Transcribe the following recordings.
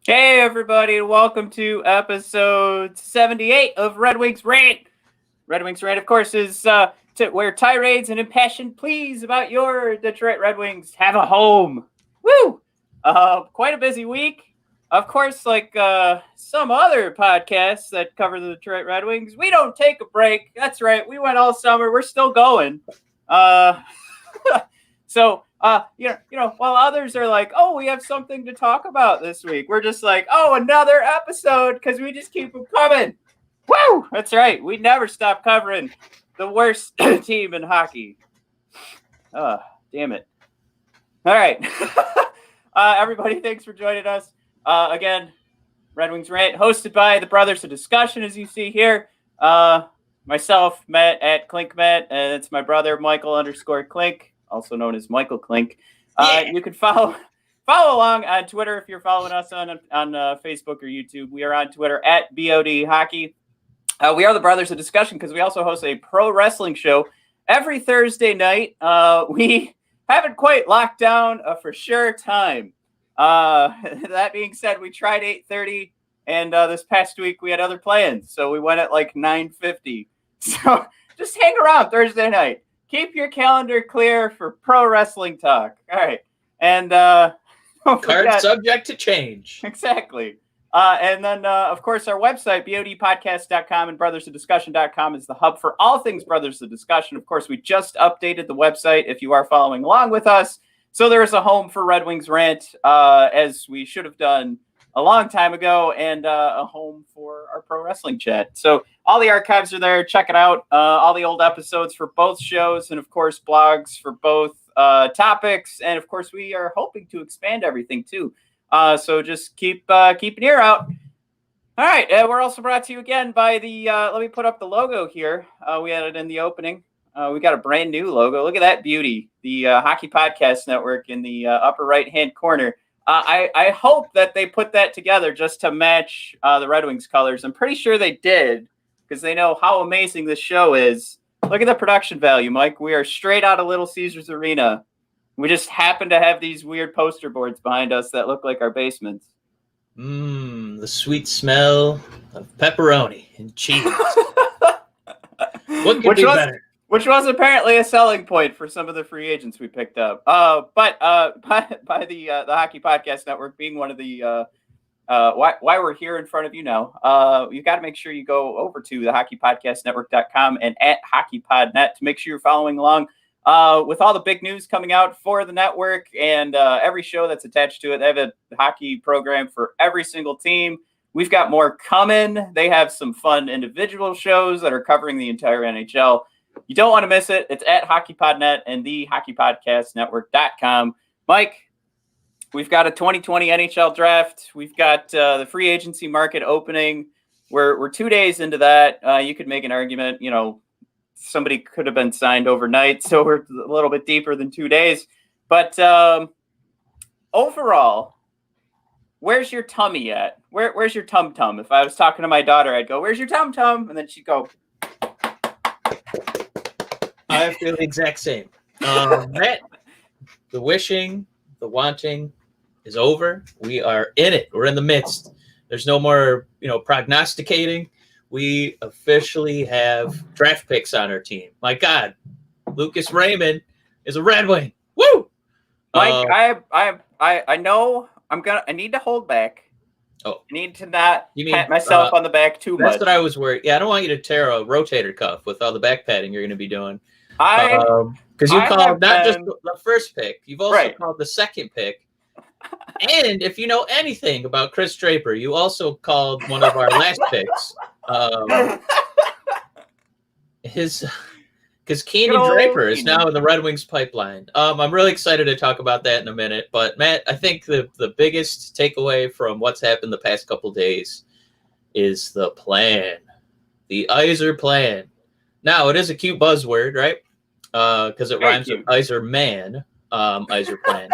Hey everybody, and welcome to episode 78 of Red Wings Rant. Red Wings Rant, of course, is where tirades and impassioned pleas about your Detroit Red Wings have a home. Woo! Quite a busy week. Of course, like some other podcasts that cover the Detroit Red Wings, we don't take a break. That's right, we went all summer. We're still going. While others are like, oh, we have something to talk about this week, we're just like, oh, another episode, because we just keep them coming. Woo! That's right. We never stop covering the worst team in hockey. Damn it. All right. Everybody, thanks for joining us. Again, Red Wings Rant, hosted by the Brothers of Discussion, as you see here. Myself, Matt, at Klink Matt, and it's my brother, Michael _Klink. Also known as Michael Klink. You can follow along on Twitter if you're following us on Facebook or YouTube. We are on Twitter at BOD Hockey. We are the Brothers of Discussion because we also host a pro wrestling show every Thursday night. We haven't quite locked down a for sure time. That being said, we tried 8:30, and this past week we had other plans, so we went at like 9:50. So just hang around Thursday night. Keep your calendar clear for pro wrestling talk. All right. And card subject to change. Exactly. And then, of course, our website, bodpodcast.com and brothersofdiscussion.com is the hub for all things Brothers of Discussion. Of course, we just updated the website if you are following along with us. So there is a home for Red Wings Rant, as we should have done a long time ago, and a home for our pro wrestling chat. So all the archives are there. Check it out. All the old episodes for both shows, and of course blogs for both topics. And of course, we are hoping to expand everything too. So just keep an ear out. All right. We're also brought to you again by the. Let me put up the logo here. We had it in the opening. We got a brand new logo. Look at that beauty. The Hockey Podcast Network in the upper right hand corner. I hope that they put that together just to match the Red Wings colors. I'm pretty sure they did because they know how amazing this show is. Look at the production value, Mike. We are straight out of Little Caesars Arena. We just happen to have these weird poster boards behind us that look like our basements. The sweet smell of pepperoni and cheese. What could be better? Which was apparently a selling point for some of the free agents we picked up. But by the Hockey Podcast Network being one of the why we're here in front of you now, you got to make sure you go over to the hockeypodcastnetwork.com and at hockeypodnet to make sure you're following along with all the big news coming out for the network and every show that's attached to it. They have a hockey program for every single team. We've got more coming. They have some fun individual shows that are covering the entire NHL. You don't want to miss it. It's at HockeyPodNet and the HockeyPodcastNetwork.com. Mike, we've got a 2020 NHL Draft. We've got the free agency market opening. We're 2 days into that. You could make an argument, somebody could have been signed overnight, so we're a little bit deeper than 2 days. But overall, where's your tummy at? Where's your tum-tum? If I was talking to my daughter, I'd go, where's your tum-tum? And then she'd go... I feel the exact same. Matt, the wishing, the wanting is over. We are in it. We're in the midst. There's no more, prognosticating. We officially have draft picks on our team. My God, Lucas Raymond is a Red Wing. Woo! Mike, I know I need to hold back. Oh, I need to not pat myself on the back too much. That's what I was worried. Yeah, I don't want you to tear a rotator cuff with all the back padding you're going to be doing. Because you called not just the first pick, you've also called the second pick. And if you know anything about Chris Draper, you also called one of our last picks. Because Kienan Draper is now in the Red Wings pipeline. I'm really excited to talk about that in a minute. But, Matt, I think the biggest takeaway from what's happened the past couple days is the plan. The Iser plan. Now, it is a cute buzzword, right? Because it rhymes with Iser Man, Iser plan.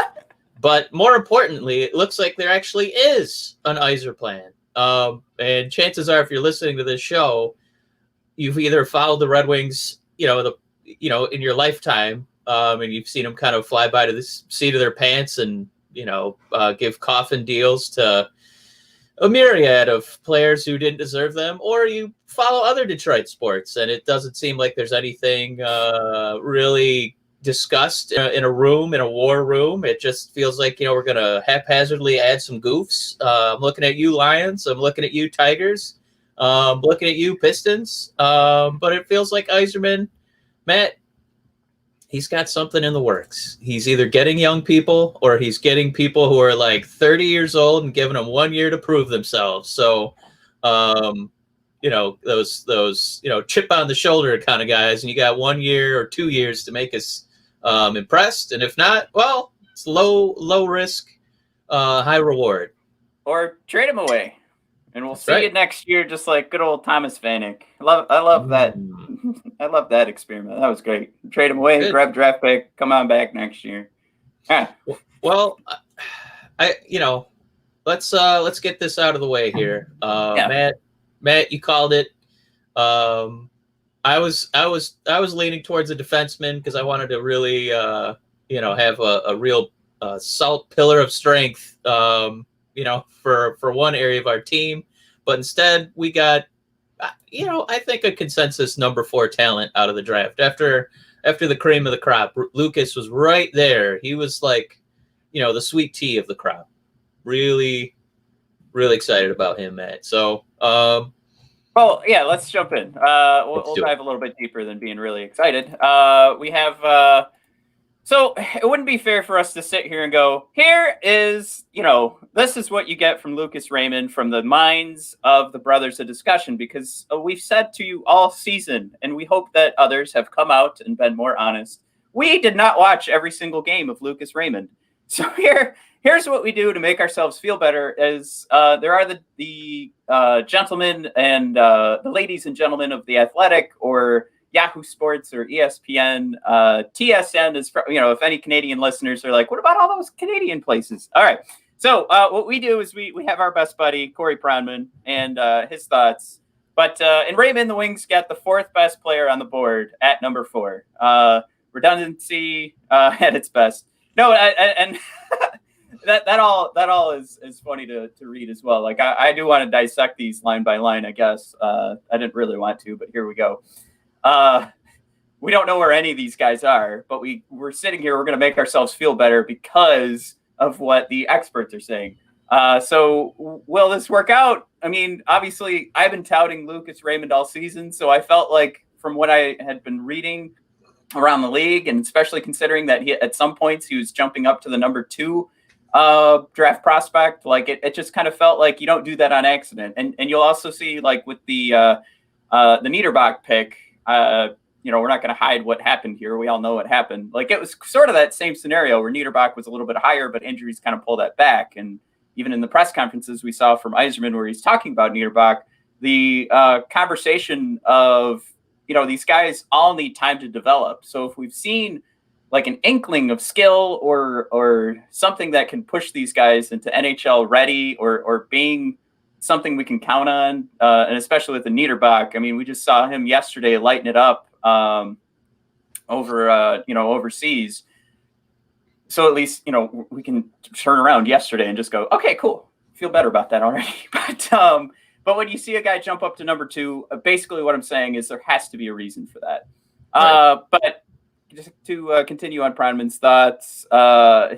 But more importantly, it looks like there actually is an Iser plan. And chances are, if you're listening to this show, you've either followed the Red Wings, in your lifetime, and you've seen them kind of fly by to the seat of their pants and, give coffin deals to a myriad of players who didn't deserve them, or you follow other Detroit sports, and it doesn't seem like there's anything really discussed in a war room. It just feels like, we're going to haphazardly add some goofs. I'm looking at you, Lions. I'm looking at you, Tigers. Looking at you, Pistons. But it feels like Yzerman, Matt, he's got something in the works. He's either getting young people or he's getting people who are like 30 years old and giving them 1 year to prove themselves. So, those chip on the shoulder kind of guys, and you got 1 year or 2 years to make us impressed. And if not, well, it's low risk, high reward. Or trade him away. And we'll see you next year, just like good old Thomas Vanek. I love that. I love that experiment. That was great. Trade him away, grab draft pick, come on back next year. Well, let's get this out of the way here. Matt, you called it. I was leaning towards a defenseman because I wanted to really, have a real salt pillar of strength. For one area of our team, but instead we got, I think a consensus number 4 talent out of the draft after the cream of the crop. Lucas was right there. He was like, the sweet tea of the crop. Really, really excited about him, Matt. So, let's jump in. We'll dive a little bit deeper than being really excited. We have, so it wouldn't be fair for us to sit here and go, here is, this is what you get from Lucas Raymond from the minds of the brothers of discussion, because we've said to you all season, and we hope that others have come out and been more honest. We did not watch every single game of Lucas Raymond. So here's what we do to make ourselves feel better is there are the gentlemen and the ladies and gentlemen of The Athletic or Yahoo Sports or ESPN. TSN is, if any Canadian listeners are like, what about all those Canadian places? All right. So what we do is we have our best buddy, Corey Pronman, and his thoughts. But in Raymond, the Wings get the 4th best player on the board at number 4. Redundancy at its best. No, and that all is funny to read as well. Like I do want to dissect these line by line, I guess. I didn't really want to, but here we go. We don't know where any of these guys are, but we're sitting here. We're going to make ourselves feel better because of what the experts are saying. So will this work out? I mean, obviously, I've been touting Lucas Raymond all season, so I felt like from what I had been reading around the league, and especially considering that at some points he was jumping up to the number 2 draft prospect, like it just kind of felt like you don't do that on accident. And you'll also see, like with the Niederbach pick, we're not going to hide what happened here. We all know what happened. Like it was sort of that same scenario where Niederbach was a little bit higher, but injuries kind of pulled that back. And even in the press conferences we saw from Yzerman where he's talking about Niederbach, the conversation of, these guys all need time to develop. So if we've seen like an inkling of skill or something that can push these guys into NHL ready or being something we can count on, and especially with the Niederbach. I mean, we just saw him yesterday lighten it up overseas. So at least, we can turn around yesterday and just go, okay, cool. Feel better about that already. But when you see a guy jump up to number 2, basically what I'm saying is there has to be a reason for that. Right. But just to continue on Pronman's thoughts,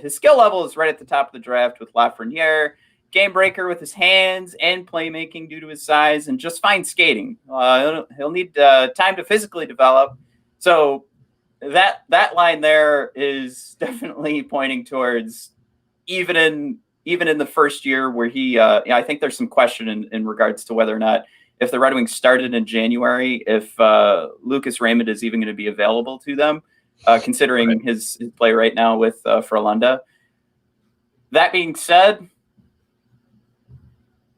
his skill level is right at the top of the draft with Lafreniere. Game breaker with his hands and playmaking due to his size and just fine skating. He'll need time to physically develop. So that line there is definitely pointing towards even in the first year where he, I think there's some question in regards to whether or not if the Red Wings started in January, if Lucas Raymond is even going to be available to them, considering his play right now with Frölunda. That being said,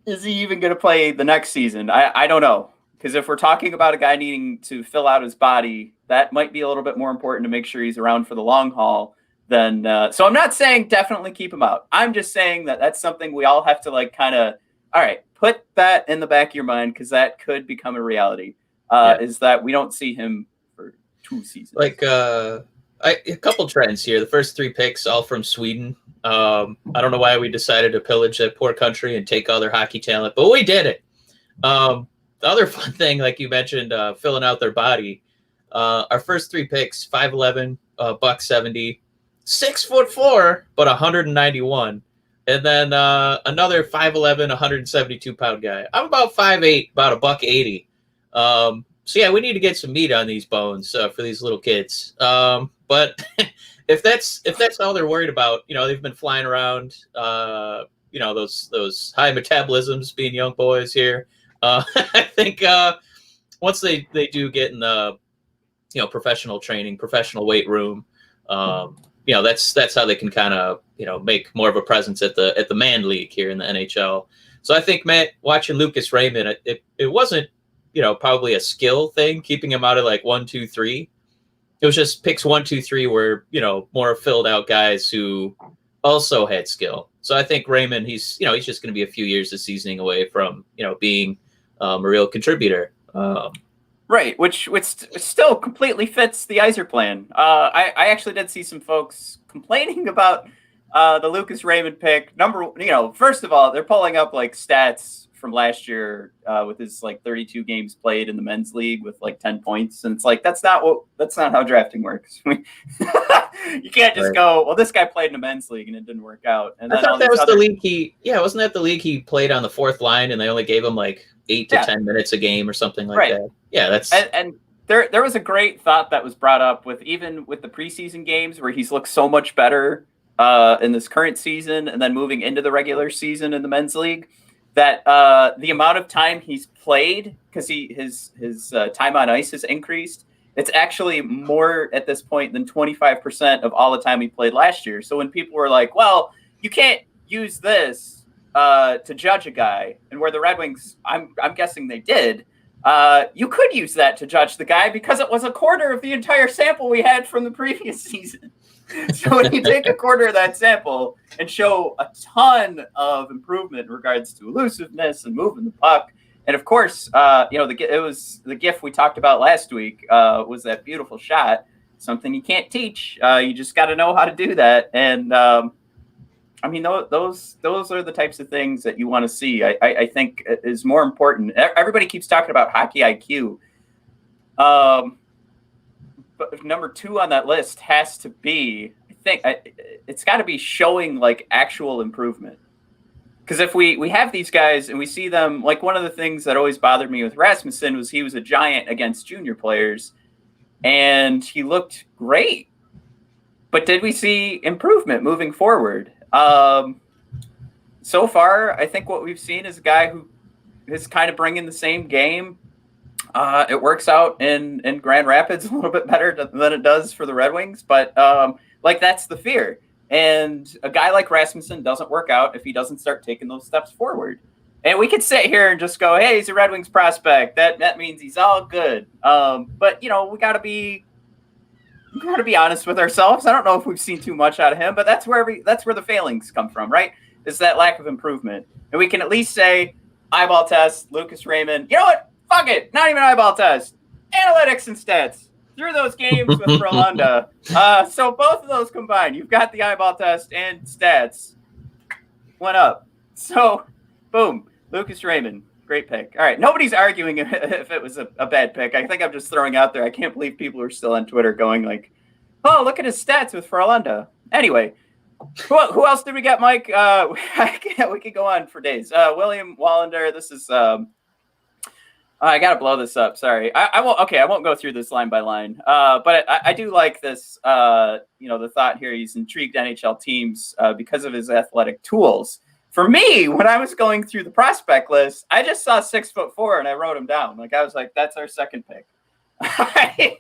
is he even going to play the next season? I don't know. Because if we're talking about a guy needing to fill out his body, that might be a little bit more important to make sure he's around for the long haul than. So I'm not saying definitely keep him out. I'm just saying that that's something we all have to all right, put that in the back of your mind because that could become a reality. Is that we don't see him for 2 seasons. A couple trends here. The first 3 picks, all from Sweden. I don't know why we decided to pillage that poor country and take all their hockey talent, but we did it. The other fun thing, like you mentioned, filling out their body. Our first 3 picks, 5'11", buck 70, 6'4", but 191. And then another 5'11", 172-pound guy. I'm about 5'8", about a buck 80. So yeah, we need to get some meat on these bones for these little kids. But if that's all they're worried about, they've been flying around, those high metabolisms, being young boys here. I think once they do get in the professional training, professional weight room, that's how they can kind of make more of a presence at the man league here in the NHL. So I think, Matt, watching Lucas Raymond, it wasn't probably a skill thing keeping him out of like 1, 2, 3. It was just picks 1, 2, 3 were more filled out guys who also had skill. So I think Raymond, he's just going to be a few years of seasoning away from being a real contributor. Right, which still completely fits the Yzer plan. I actually did see some folks complaining about the Lucas Raymond pick. First of all, they're pulling up like stats from last year with his like 32 games played in the men's league with like 10 points, and it's like that's not how drafting works. You can't just go, well, this guy played in a men's league and it didn't work out. And I thought that was the league wasn't that the league he played on the 4th line and they only gave him like 8 to 10 minutes a game or something like that. Yeah, that's and there was a great thought that was brought up with the preseason games where he's looked so much better in this current season and then moving into the regular season in the men's league, that the amount of time he's played, because his time on ice has increased, it's actually more at this point than 25% of all the time he played last year. So when people were like, well, you can't use this to judge a guy, and where the Red Wings, I'm guessing they did, you could use that to judge the guy because it was a quarter of the entire sample we had from the previous season. So when you take a quarter of that sample and show a ton of improvement in regards to elusiveness and moving the puck, and of course, it was the GIF we talked about last week was that beautiful shot, something you can't teach. You just got to know how to do that. And I mean, those are the types of things that you want to see. I think is more important. Everybody keeps talking about hockey IQ. But number 2 on that list has to be, it's got to be showing like actual improvement. Because if we have these guys and we see them, like one of the things that always bothered me with Rasmussen was he was a giant against junior players and he looked great. But did we see improvement moving forward? So far, I think what we've seen is a guy who is kind of bringing the same game. It works out in Grand Rapids a little bit better than it does for the Red Wings, but that's the fear. And a guy like Rasmussen doesn't work out if he doesn't start taking those steps forward. And we could sit here and just go, hey, he's a Red Wings prospect. That means he's all good. But we got to be honest with ourselves. I don't know if we've seen too much out of him, but that's where the failings come from, right? Is that lack of improvement. And we can at least say eyeball test, Lucas Raymond. You know what? Fuck it. Not even eyeball test. Analytics and stats. Through those games with Wallinder. So both of those combined, you've got the eyeball test and stats. Went up. So, boom. Lucas Raymond. Great pick. All right. Nobody's arguing if it was a bad pick. I think I'm just throwing out there. I can't believe people are still on Twitter going like, oh, look at his stats with Wallinder. Anyway, who else did we get, Mike? We could go on for days. William Wallinder. This is... I got to blow this up. Sorry. I won't. Okay. I won't go through this line by line. But I do like this, the thought here. He's intrigued NHL teams because of his athletic tools. For me, when I was going through the prospect list, I just saw 6'4" and I wrote him down. Like I was like, that's our second pick. There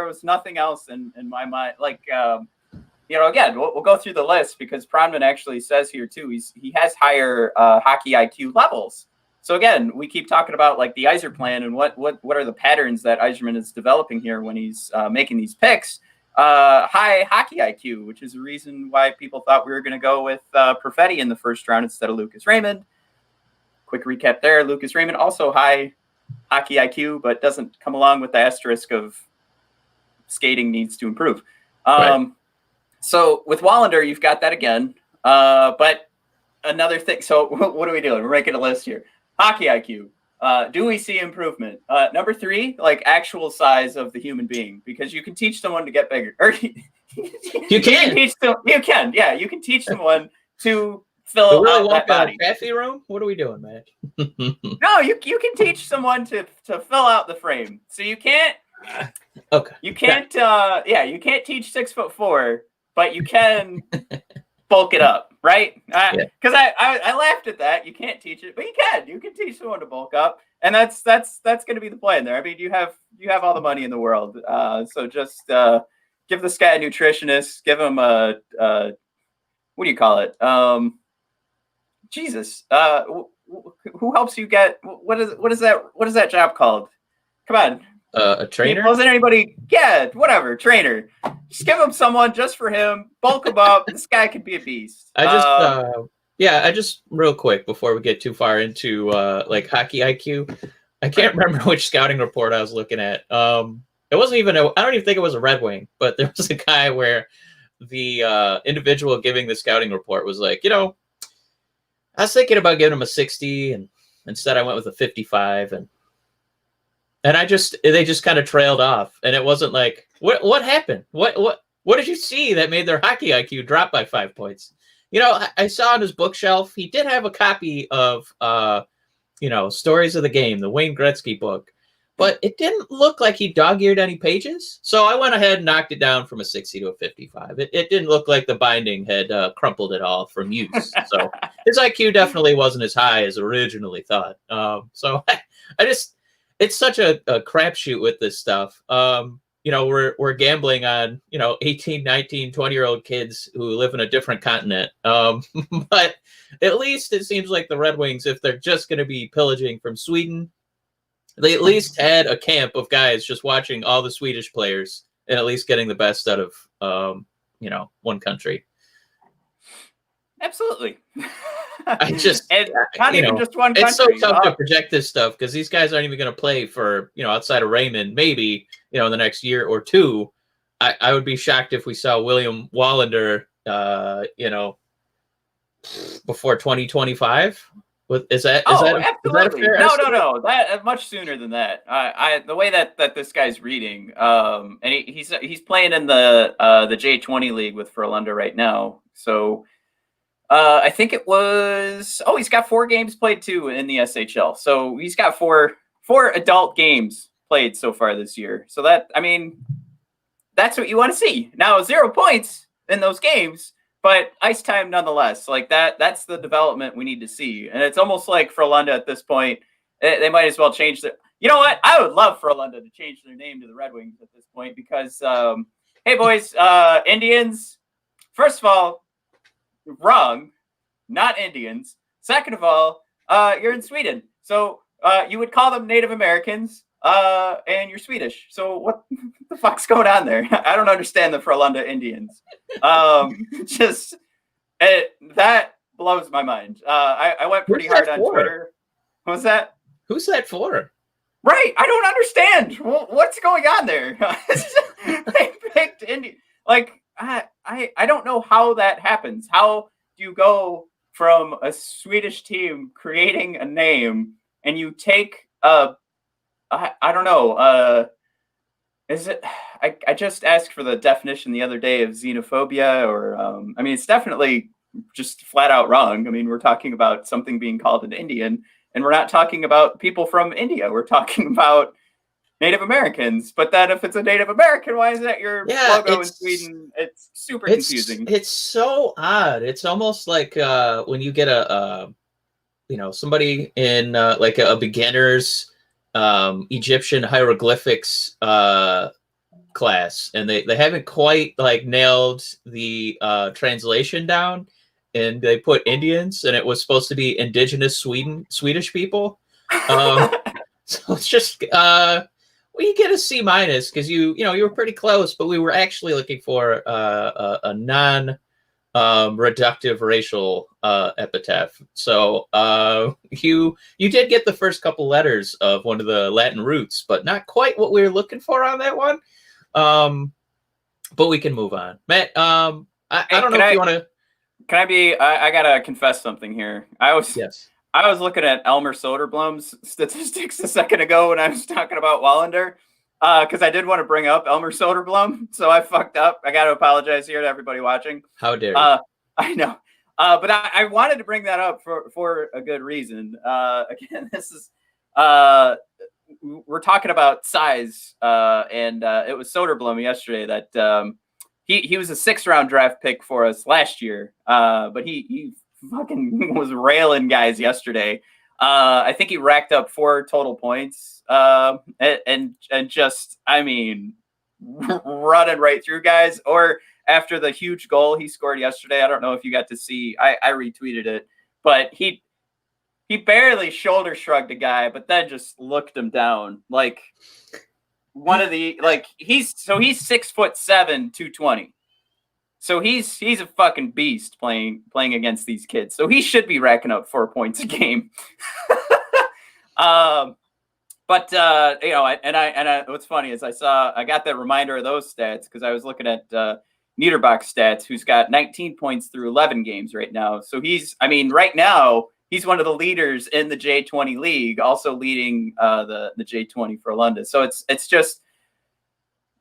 was nothing else in my mind. Like, again, we'll go through the list because Pronman actually says here too, he has higher hockey IQ levels. So again, we keep talking about like the Yzer plan and what are the patterns that Yzerman is developing here when he's making these picks. High hockey IQ, which is the reason why people thought we were going to go with Perfetti in the first round instead of Lucas Raymond. Quick recap there. Lucas Raymond also high hockey IQ, but doesn't come along with the asterisk of skating needs to improve. Right. So with Wallinder, you've got that again. But another thing. So what are we doing? We're making a list here. Hockey IQ. Do we see improvement? Number 3, like actual size of the human being, because you can teach someone to get bigger. Or you can teach them. You can, yeah, you can teach someone to fill out that body. Taffy room? What are we doing, man? No, you can teach someone to fill out the frame. So you can't. Okay. You can't. You can't teach 6'4", but you can bulk it up, right? Because I laughed at that. You can't teach it, but you can. You can teach someone to bulk up, and that's going to be the plan there. I mean, you have all the money in the world, so just give this guy a nutritionist. Give him a what do you call it? Jesus, who helps you get what is that job called? Come on. A trainer? Wasn't anybody? Yeah, whatever. Trainer. Just give him someone just for him. Bulk him up. This guy could be a beast. I just real quick before we get too far into like hockey IQ. I can't remember which scouting report I was looking at. It wasn't even. I don't even think it was a Red Wing, but there was a guy where the individual giving the scouting report was like, I was thinking about giving him a 60, and instead I went with a 55, and they just kind of trailed off, and it wasn't like, what happened? What did you see that made their hockey IQ drop by 5 points? I saw on his bookshelf he did have a copy of Stories of the Game, the Wayne Gretzky book, but it didn't look like he dog-eared any pages. So I went ahead and knocked it down from a 60 to a 55. It didn't look like the binding had crumpled at all from use. So his IQ definitely wasn't as high as originally thought. So it's such a crapshoot with this stuff. We're gambling on, 18, 19, 20-year-old kids who live in a different continent. But at least it seems like the Red Wings, if they're just going to be pillaging from Sweden, they at least had a camp of guys just watching all the Swedish players and at least getting the best out of, one country. Absolutely. I just, and not even just one country. It's so tough to project this stuff because these guys aren't even going to play for, outside of Raymond, maybe, in the next year or two. I would be shocked if we saw William Wallinder, before 2025. Is that absolutely. Is that a fair estimate? No. That much sooner than that. The way that this guy's reading, and he's playing in the J20 league with Frölunda right now. So I think it was. Oh, he's got 4 games played too in the SHL. So he's got four adult games played so far this year. So that's what you want to see. Now 0 points in those games, but ice time nonetheless. Like that's the development we need to see. And it's almost like Frölunda at this point, they might as well change their. You know what? I would love Frölunda to change their name to the Red Wings at this point because, hey boys, Indians. First of all, wrong, not Indians. Second of all, you're in Sweden, so you would call them Native Americans, and you're Swedish. So what the fuck's going on there? I don't understand the Frölunda Indians. That blows my mind. I went pretty hard on Twitter. What was that? Who's that for? Right, I don't understand. What's going on there? They picked Indian. Like I don't know how that happens. How do you go from a Swedish team creating a name and you take I don't know. Is it? I just asked for the definition the other day of xenophobia, or it's definitely just flat out wrong. I mean, we're talking about something being called an Indian, and we're not talking about people from India. We're talking about Native Americans. But then, if it's a Native American, why is that your logo in Sweden? It's super confusing. It's so odd. It's almost like when you get somebody in like a beginner's Egyptian hieroglyphics class, and they haven't quite like nailed the translation down, and they put Indians, and it was supposed to be indigenous Swedish people. So it's just you get a C- because you were pretty close, but we were actually looking for a non reductive racial epitaph. So you did get the first couple letters of one of the Latin roots, but not quite what we were looking for on that one. But we can move on. Matt, I don't know if you want to. Can I be? I gotta confess something here. I was looking at Elmer Soderblom's statistics a second ago when I was talking about Wallinder, because I did want to bring up Elmer Soderblom, so I fucked up. I got to apologize here to everybody watching. How dare you? I know, but I wanted to bring that up for a good reason. Again, this is we're talking about size, and it was Soderblom yesterday that he was a 6th-round draft pick for us last year, but he fucking was railing guys yesterday. I think he racked up 4 total points, and just, I mean, running right through guys. Or after the huge goal he scored yesterday, I don't know if you got to see, I retweeted it, but he barely shoulder shrugged a guy, but then just looked him down like one of the, like, he's 6'7", 220. So he's a fucking beast playing against these kids. So he should be racking up 4 points a game. But you know, and what's funny is I got that reminder of those stats because I was looking at Niederbach's stats, who's got 19 points through 11 games right now. So right now he's one of the leaders in the J20 league, also leading the J20 for London. So it's just,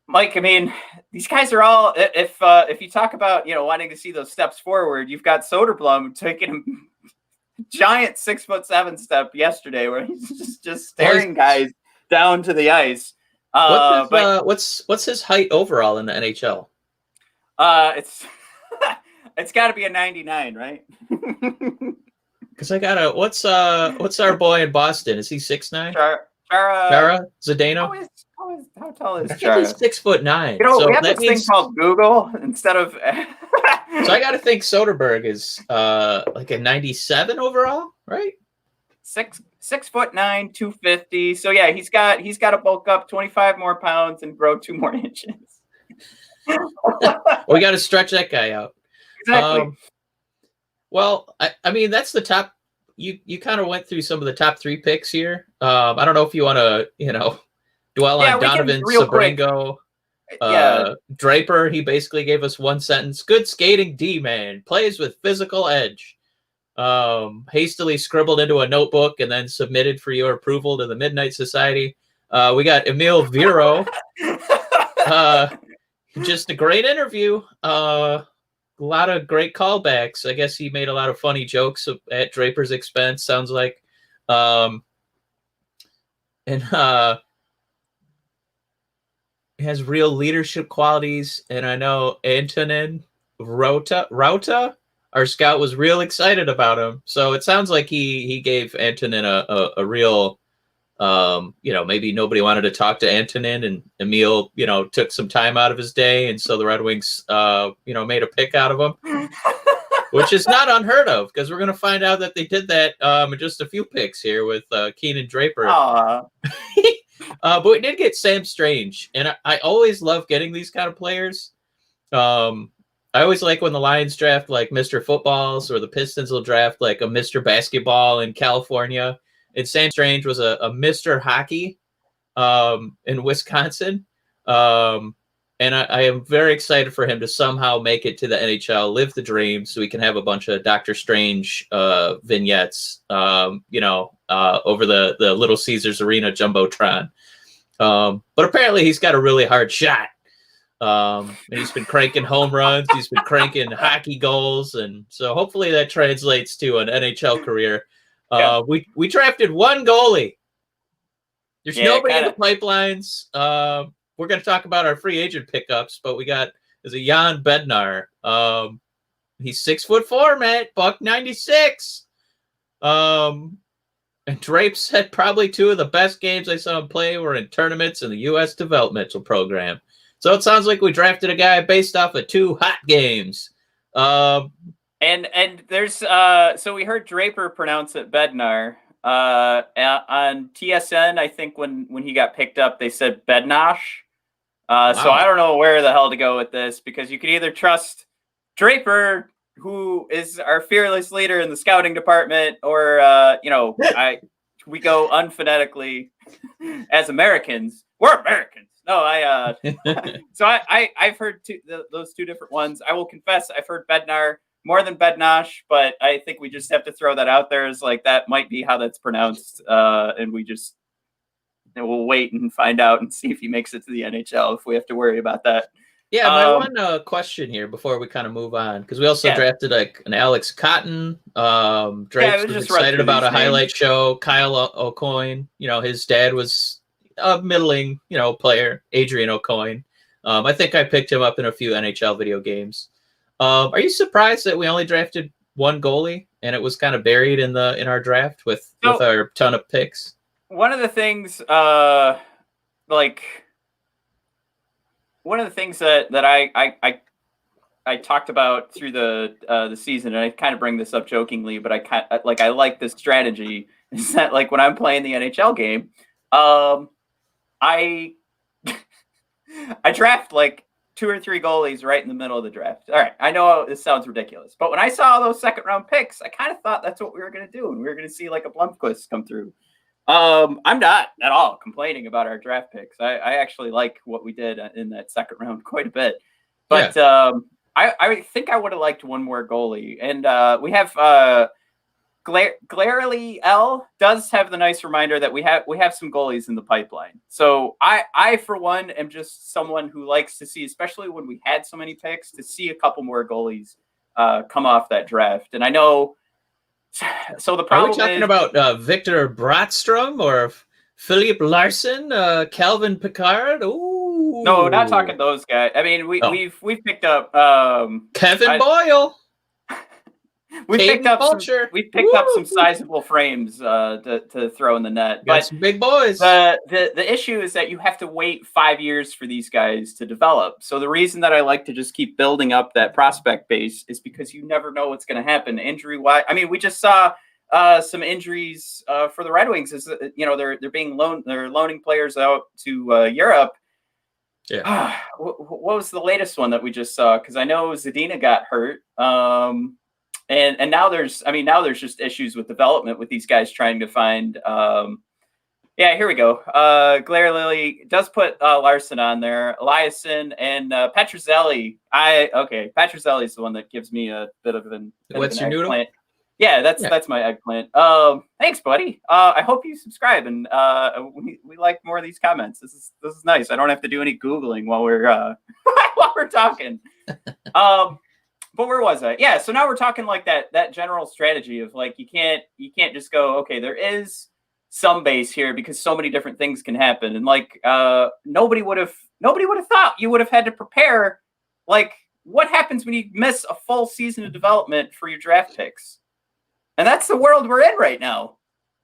Mike, I mean, these guys are all, if you talk about, you know, wanting to see those steps forward, you've got Soderblom taking a giant 6'7" step yesterday where he's just staring guys down to the ice. What's his height overall in the NHL? It's got to be a 99, right? Because what's our boy in Boston? Is he 6'9"? Chara Zdeno? How tall is Chara? He's 6'9". You know, so we have this thing called Google instead of. So I got to think Soderberg is like a 97 overall, right? 6'9", 250. So yeah, he's got to bulk up 25 more pounds and grow 2 more inches. We got to stretch that guy out. Exactly. Well, I mean, that's the top. You kind of went through some of the top 3 picks here. I don't know if you want to, you know, dwell on Donovan Sabrango. Draper, he basically gave us one sentence: good skating D-man, plays with physical edge. Hastily scribbled into a notebook and then submitted for your approval to the Midnight Society. We got Emil Viro. Just a great interview. A lot of great callbacks. I guess he made a lot of funny jokes at Draper's expense, sounds like. Has real leadership qualities. And I know Antonin Rauta, our scout, was real excited about him. So it sounds like he gave Antonin a real, you know, maybe nobody wanted to talk to Antonin, and Emil, you know, took some time out of his day. And so the Red Wings, you know, made a pick out of him, which is not unheard of, because we're going to find out that they did that in just a few picks here with Kienan Draper. But we did get Sam Strange, and I always love getting these kind of players. I always like when the Lions draft like Mr. Footballs, or the Pistons will draft like a Mr. Basketball in California. And Sam Strange was a Mr. Hockey in Wisconsin. And I am very excited for him to somehow make it to the NHL, live the dream, so we can have a bunch of Dr. Strange vignettes, you know, over the Little Caesars Arena Jumbotron. But apparently he's got a really hard shot. And he's been cranking home runs. He's been cranking hockey goals. And so hopefully that translates to an NHL career. Yeah. We drafted one goalie. There's nobody in the pipelines. We're going to talk about our free agent pickups, but there's a Jan Bednar. He's 6'4", Matt, $196. And Drapes had probably 2 of the best games I saw him play were in tournaments in the U.S. developmental program. So it sounds like we drafted a guy based off of 2 hot games. And there's so we heard Draper pronounce it Bednar. On TSN, I think when he got picked up, they said Bednash. Wow. So I don't know where the hell to go with this, because you can either trust Draper, who is our fearless leader in the scouting department, or you know, we go unphonetically as Americans. We're Americans. No, I've heard those two different ones. I will confess, I've heard Bednar more than Bednosh, but I think we just have to throw that out there as like that might be how that's pronounced, and we'll wait and find out and see if he makes it to the NHL if we have to worry about that. Yeah, my one question here before we kind of move on, because we also drafted like an Alex Cotton. Drake was excited about a highlight show. Kyle O'Coin, his dad was a middling, player, Adrian O'Coin. I think I picked him up in a few NHL video games. Are you surprised that we only drafted one goalie and it was kind of buried in our draft with our ton of picks? One of the things, one of the things that I talked about through the season, and I kind of bring this up jokingly, but I like this strategy, is that like when I'm playing the NHL game, I draft like 2 or 3 goalies right in the middle of the draft. All right, I know this sounds ridiculous, but when I saw those second round picks, I kind of thought that's what we were going to do, and we were going to see like a Blomqvist come through. I'm not at all complaining about our draft picks. I actually like what we did in that second round quite a bit. But I think I would have liked one more goalie. And we have Glarily L does have the nice reminder that we have some goalies in the pipeline. So I for one am just someone who likes to see, especially when we had so many picks, to see a couple more goalies come off that draft. And I know. So the problem are we talking about Victor Brattstrom or Philippe Larson, Calvin Picard? Ooh. No, not talking those guys. I mean, we've picked up Kevin Boyle. We've picked up some sizable frames to throw in the net. Got some big boys. The issue is that you have to wait 5 years for these guys to develop. So the reason that I like to just keep building up that prospect base is because you never know what's going to happen injury-wise. I mean, we just saw some injuries for the Red Wings. They're being loaning players out to Europe. Yeah. What was the latest one that we just saw? Because I know Zadina got hurt. And now there's just issues with development with these guys trying to find. Here we go. Glare Lily does put Larson on there, Eliasson and Petruzzelli. Petruzzelli is the one that gives me a bit of an. What's your eggplant. noodle? Yeah, that's my eggplant. Thanks, buddy. I hope you subscribe, and we like more of these comments. This is nice. I don't have to do any Googling while we're talking. But where was I? Yeah, so now we're talking like that general strategy of like you can't just go, okay, there is some base here because so many different things can happen. And like nobody would have thought you would have had to prepare like what happens when you miss a full season of development for your draft picks. And that's the world we're in right now.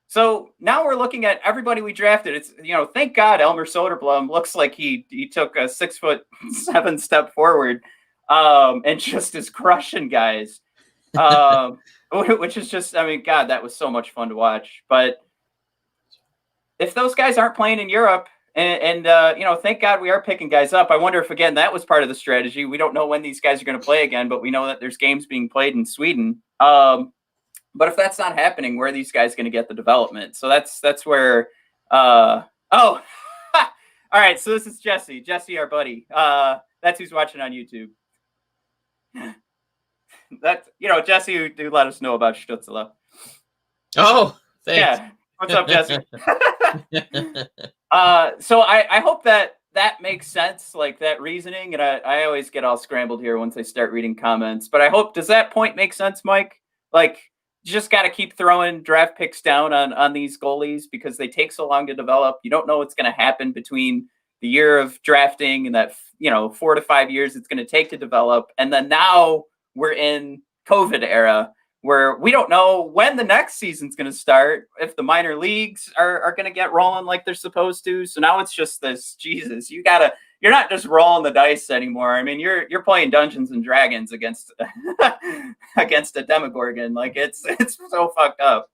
So now we're looking at everybody we drafted. It's thank God Elmer Soderblom looks like he took a 6'7" step forward. And just is crushing guys, which is just, God, that was so much fun to watch. But if those guys aren't playing in Europe and thank God we are picking guys up. I wonder if, again, that was part of the strategy. We don't know when these guys are going to play again, but we know that there's games being played in Sweden. But if that's not happening, where are these guys going to get the development? So that's where, all right. So this is Jesse, our buddy. That's who's watching on YouTube. That's Jesse who let us know about Stützle. Oh, thanks. Yeah. What's up, Jesse? So I hope that makes sense, like that reasoning. And I always get all scrambled here once I start reading comments. But I hope, does that point make sense, Mike? Like, you just got to keep throwing draft picks down on these goalies because they take so long to develop. You don't know what's going to happen between the year of drafting and that 4 to 5 years it's going to take to develop. And then now we're in COVID era where we don't know when the next season's going to start, if the minor leagues are going to get rolling like they're supposed to. So now it's just this, Jesus, you're not just rolling the dice anymore. I mean, you're playing Dungeons and Dragons against a Demogorgon. Like it's so fucked up.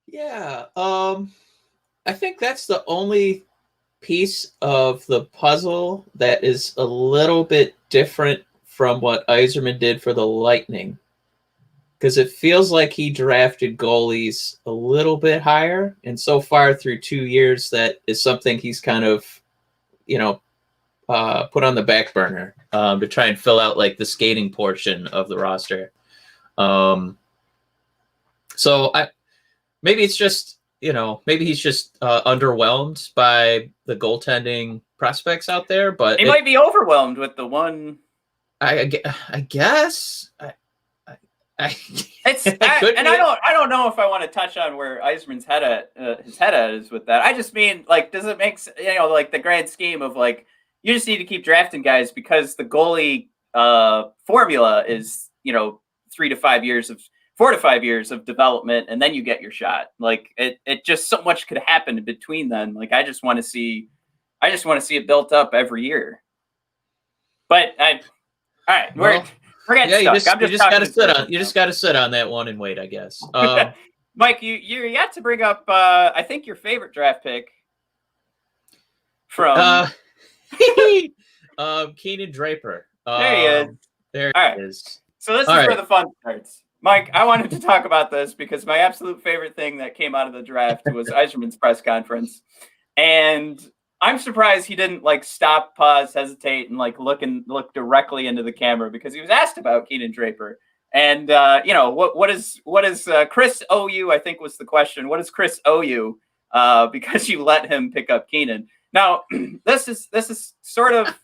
Yeah. I think that's the only piece of the puzzle that is a little bit different from what Yzerman did for the Lightning, because it feels like he drafted goalies a little bit higher, and so far through 2 years that is something he's kind of put on the back burner to try and fill out like the skating portion of the roster. So maybe it's just, maybe he's just underwhelmed by the goaltending prospects out there, but he might be overwhelmed with the one. I guess. I don't know if I want to touch on where Yzerman's his head at is with that. I just mean, like, does it make like the grand scheme of like you just need to keep drafting guys because the goalie formula is 4 to 5 years of development, and then you get your shot. Like it just so much could happen in between then. Like I just want to see it built up every year. But all right, we're getting stuck. You just gotta sit on that one and wait, I guess. Mike, you're yet to bring up I think your favorite draft pick from Kienan Draper. There he is. There he is. So this is where the fun starts. Mike, I wanted to talk about this because my absolute favorite thing that came out of the draft was Yzerman's press conference. And I'm surprised he didn't like stop, pause, hesitate, and like look directly into the camera because he was asked about Kienan Draper. And what does Chris owe you? I think was the question. What does Chris owe you? Because you let him pick up Kienan. Now this is sort of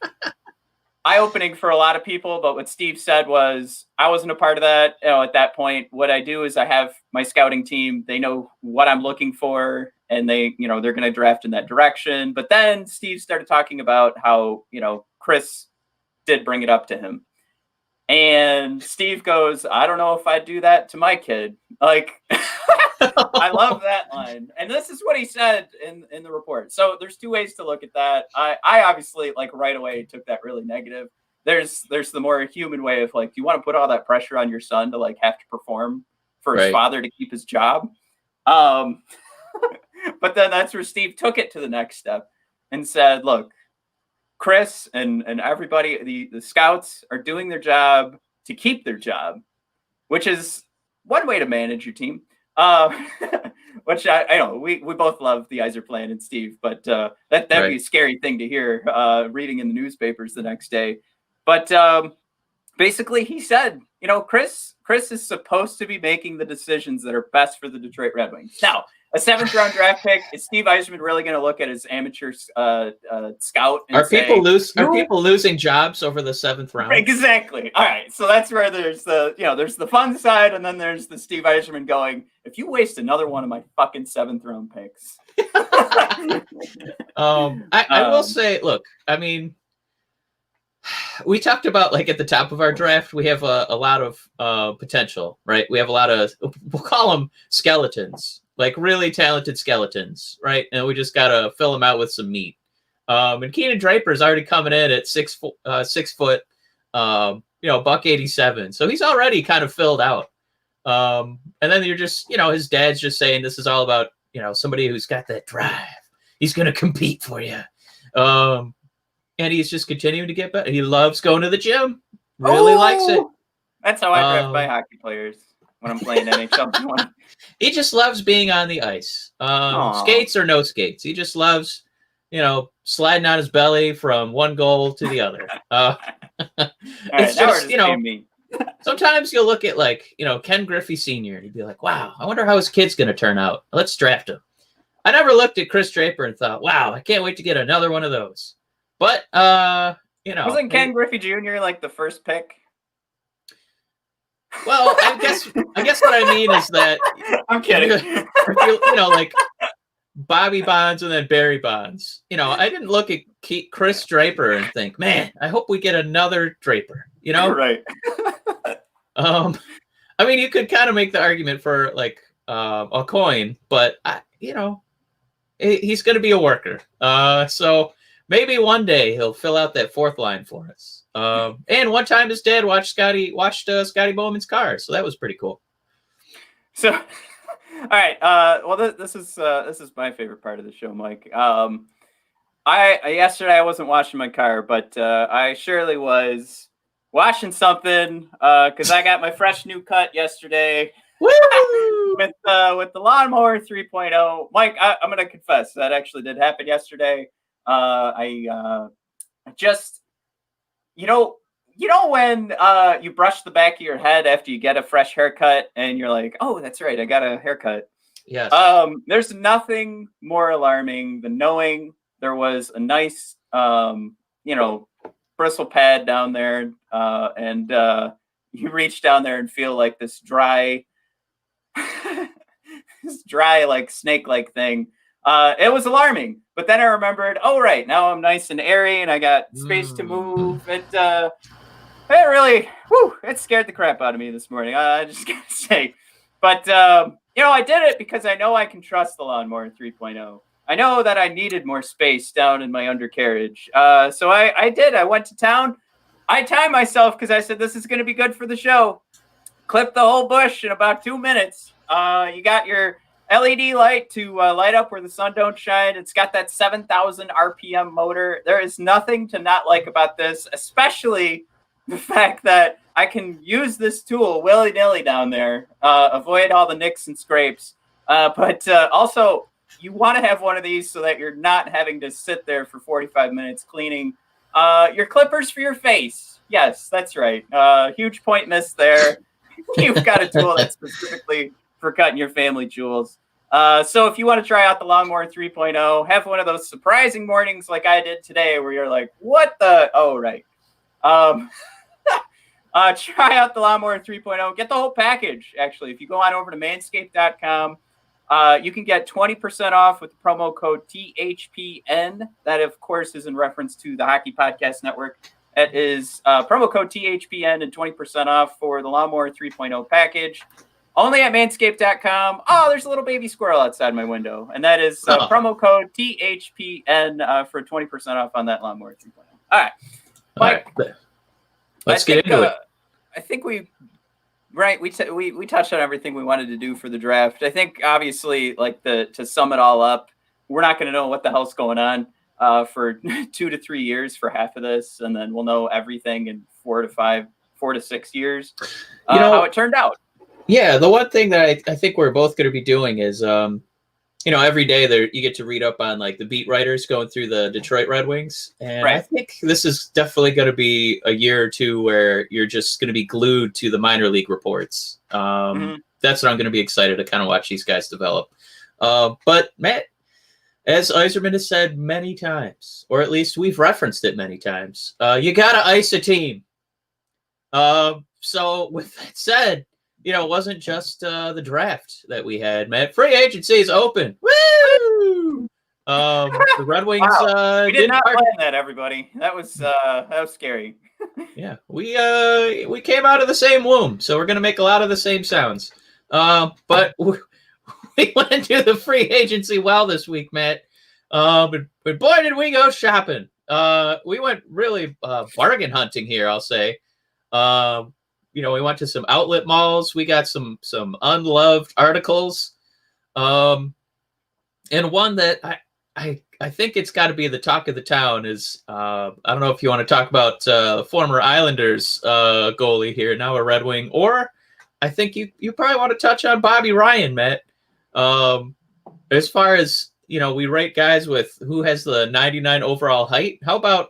eye-opening for a lot of people, but what Steve said was, I wasn't a part of that. At that point, what I do is I have my scouting team. They know what I'm looking for, and they're going to draft in that direction. But then Steve started talking about how, Chris did bring it up to him. And Steve goes, I don't know if I'd do that to my kid. Like, I love that line. And this is what he said in the report. So there's two ways to look at that. I obviously like right away took that really negative. There's the more human way of like, do you want to put all that pressure on your son to like have to perform for his father to keep his job? But then that's where Steve took it to the next step and said, look, Chris and everybody, the scouts are doing their job to keep their job, which is one way to manage your team. Which I know we both love the Yzer plan and Steve, but that'd be a scary thing to hear reading in the newspapers the next day. But basically he said, Chris is supposed to be making the decisions that are best for the Detroit Red Wings. Now, a 7th round draft pick, is Steve Yzerman really going to look at his amateur scout and people losing jobs over the 7th round? Exactly. All right. So that's where there's the fun side, and then there's the Steve Yzerman going, if you waste another one of my fucking 7th round picks. I will say, look, I mean, we talked about like at the top of our draft, we have a lot of potential, right? We have a lot of, we'll call them skeletons, like really talented skeletons, right? And we just got to fill them out with some meat. And Kienan Draper is already coming in at 6 foot, $187. So he's already kind of filled out. And then you're just, his dad's just saying this is all about, somebody who's got that drive. He's going to compete for you. And he's just continuing to get better. He loves going to the gym. Really likes it. That's how I draft my hockey players when I'm playing NHL. He just loves being on the ice. Skates or no skates. He just loves, sliding on his belly from one goal to the other. It's just, sometimes you'll look at like, Ken Griffey Sr. and you'd be like, wow, I wonder how his kid's going to turn out. Let's draft him. I never looked at Chris Draper and thought, wow, I can't wait to get another one of those. But, wasn't Ken Griffey Jr. like the first pick? Well, I guess what I mean is that I'm kidding. Like Bobby Bonds and then Barry Bonds. I didn't look at Chris Draper and think, man, I hope we get another Draper. Right. I mean, you could kind of make the argument for like a coin, but he's going to be a worker. So maybe one day he'll fill out that 4th line for us. And one time his dad watched Scotty Bowman's car, so that was pretty cool. So, all right. Well, this is my favorite part of the show, Mike. Yesterday I wasn't washing my car, but I surely was washing something because I got my fresh new cut yesterday. with the lawnmower 3.0. Mike, I'm going to confess that actually did happen yesterday. I just, when you brush the back of your head after you get a fresh haircut and you're like, oh, that's right, I got a haircut. Yes. There's nothing more alarming than knowing there was a nice, bristle pad down there, and you reach down there and feel like this dry, like snake-like thing. It was alarming, but then I remembered, oh, right, now I'm nice and airy and I got space to move. It really, it scared the crap out of me this morning. I just gotta say, but I did it because I know I can trust the Lawnmower 3.0. I know that I needed more space down in my undercarriage. So I did. I went to town. I timed myself because I said, this is going to be good for the show. Clipped the whole bush in about 2 minutes. You got your LED light to light up where the sun don't shine. It's got that 7,000 RPM motor. There is nothing to not like about this, especially the fact that I can use this tool willy-nilly down there, avoid all the nicks and scrapes. But also, you want to have one of these so that you're not having to sit there for 45 minutes cleaning your clippers for your face. Yes, that's right. Huge point missed there. You've got a tool that's specifically for cutting your family jewels. So if you want to try out the Lawnmower 3.0, have one of those surprising mornings like I did today where you're like, what the? Oh, right. Try out the Lawnmower 3.0. Get the whole package, actually. If you go on over to manscaped.com, you can get 20% off with the promo code THPN. That, of course, is in reference to the Hockey Podcast Network. That is promo code THPN and 20% off for the Lawnmower 3.0 package. Only at manscaped.com. Oh, there's a little baby squirrel outside my window. And that is promo code THPN for 20% off on that Lawnmower 3.0. All right. Mike, all right. Let's get into it. I think we touched on everything we wanted to do for the draft. I think obviously, to sum it all up, we're not going to know what the hell's going on for 2 to 3 years for half of this, and then we'll know everything in 4 to 6 years. How it turned out. Yeah, the one thing that I think we're both going to be doing is, every day there you get to read up on the beat writers going through the Detroit Red Wings, and right. I think this is definitely going to be a year or two where you're just going to be glued to the minor league reports. That's what I'm going to be excited to kind of watch these guys develop. But Matt, as Yzerman has said many times, or at least we've referenced it many times, you got to ice a team. So with that said, it wasn't just the draft that we had, Matt. Free agency is open. Woo! The Red Wings. Wow. We did not plan that, everybody. That was scary. Yeah, we came out of the same womb, so we're gonna make a lot of the same sounds. But we went into the free agency well this week, Matt. But boy, did we go shopping. We went really bargain hunting here, I'll say. We went to some outlet malls. We got some unloved articles. And one that I think it's got to be the talk of the town is, I don't know if you want to talk about former Islanders goalie here, now a Red Wing, or I think you probably want to touch on Bobby Ryan, Matt. As far as, we rate guys with who has the 99 overall height. How about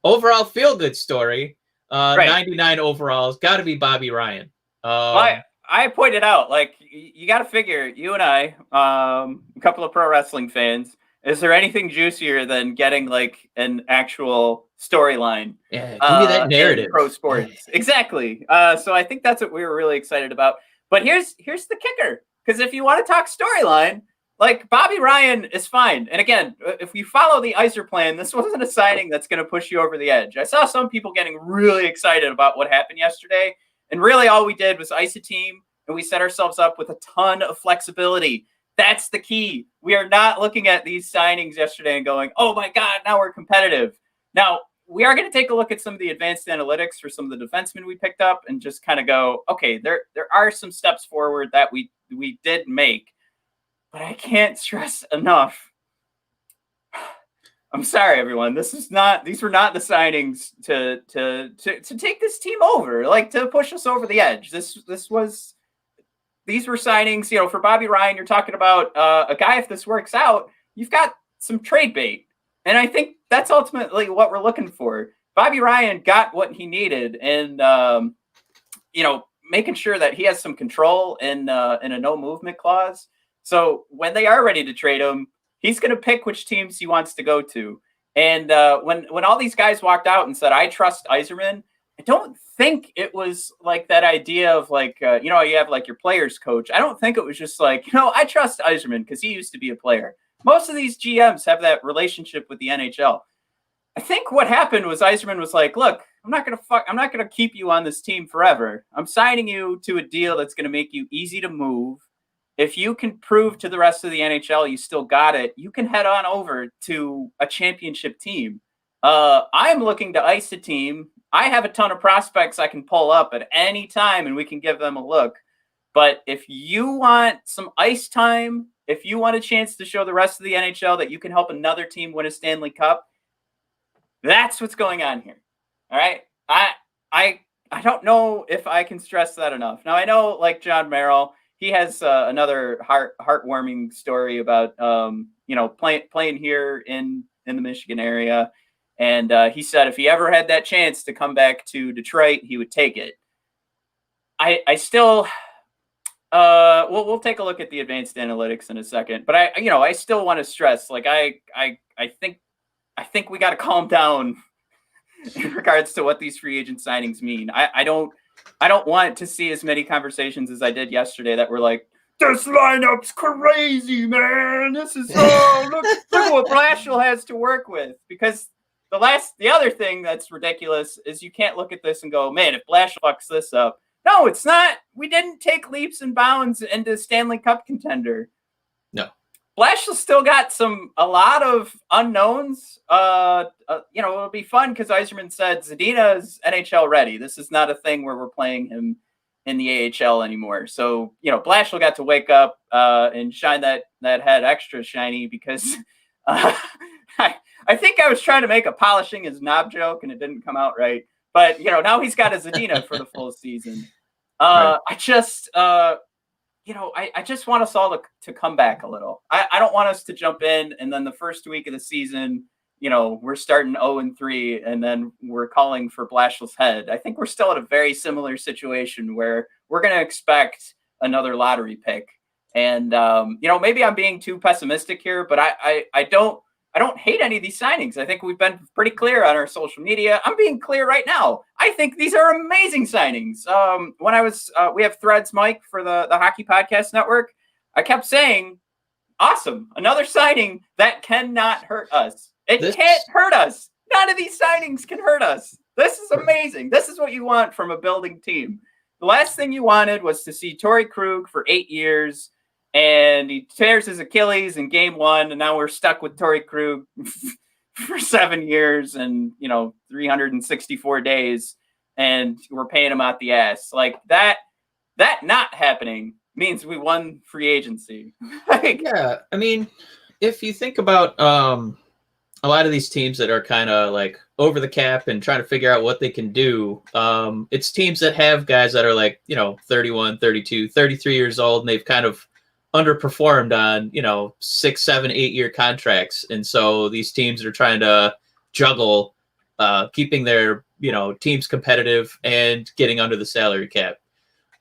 overall feel-good story? Right. 99 overall has got to be Bobby Ryan. I pointed out, you got to figure, you and I, a couple of pro wrestling fans, is there anything juicier than getting an actual storyline? Yeah, give me that narrative. In pro sports. Exactly. So I think that's what we were really excited about. But here's the kicker, because if you want to talk storyline, Bobby Ryan is fine. And again, if we follow the Icer plan, this wasn't a signing that's going to push you over the edge. I saw some people getting really excited about what happened yesterday. And really all we did was ice a team, and we set ourselves up with a ton of flexibility. That's the key. We are not looking at these signings yesterday and going, oh my God, now we're competitive. Now, we are going to take a look at some of the advanced analytics for some of the defensemen we picked up and just kind of go, okay, there are some steps forward that we did make. But I can't stress enough. I'm sorry, everyone. These were not the signings to take this team over, to push us over the edge. These were signings, for Bobby Ryan. You're talking about a guy. If this works out, you've got some trade bait, And I think that's ultimately what we're looking for. Bobby Ryan got what he needed, and making sure that he has some control in a no movement clause. So when they are ready to trade him, he's going to pick which teams he wants to go to. And when all these guys walked out and said, "I trust Yzerman," I don't think it was like that idea of like, you have like your players coach. I don't think it was just like, I trust Yzerman because he used to be a player. Most of these GMs have that relationship with the NHL. I think what happened was Yzerman was like, "Look, I'm not gonna keep you on this team forever. I'm signing you to a deal that's gonna make you easy to move. If you can prove to the rest of the NHL you still got it, you can head on over to a championship team. I'm looking to ice a team. I have a ton of prospects I can pull up at any time, and we can give them a look. But if you want some ice time, if you want a chance to show the rest of the NHL that you can help another team win a Stanley Cup, that's what's going on here." All right. I don't know if I can stress that enough. Now I know, like John Merrill, he has another heartwarming story about playing here in the Michigan area, and he said if he ever had that chance to come back to Detroit, he would take it. I still we'll take a look at the advanced analytics in a second, but I still want to stress, like I think we got to calm down in regards to what these free agent signings mean. I don't want to see as many conversations as I did yesterday that were like, "This lineup's crazy, man. This is look what Blashill has to work with." Because the other thing that's ridiculous is you can't look at this and go, "Man, if Blashill fucks this up." No, it's not. We didn't take leaps and bounds into Stanley Cup contender. No. Blashill still got a lot of unknowns. It'll be fun because Yzerman said Zadina is NHL ready. This is not a thing where we're playing him in the AHL anymore. So, Blashill got to wake up and shine that head extra shiny because I think I was trying to make a polishing his knob joke and it didn't come out right. But, now he's got a Zadina for the full season. Right. I just want us all to come back a little. I don't want us to jump in and then the first week of the season, we're starting 0-3 and then we're calling for Blashill's head. I think we're still at a very similar situation where we're going to expect another lottery pick. And, maybe I'm being too pessimistic here, but I don't hate any of these signings. I think we've been pretty clear on our social media. I'm being clear right now. I think these are amazing signings. We have threads, Mike, for the Hockey Podcast Network. I kept saying, awesome. Another signing that cannot hurt us. It can't hurt us. None of these signings can hurt us. This is amazing. This is what you want from a building team. The last thing you wanted was to see Torrey Krug for 8 years, and he tears his Achilles in game 1, and now we're stuck with Torrey Krug for 7 years and 364 days, and we're paying him out the ass. Like that not happening means we won free agency. Yeah, I mean, if you think about a lot of these teams that are kind of like over the cap and trying to figure out what they can do, it's teams that have guys that are like 31, 32, 33 years old, and they've kind of underperformed on 6, 7, 8 year contracts, and so these teams are trying to juggle keeping their teams competitive and getting under the salary cap.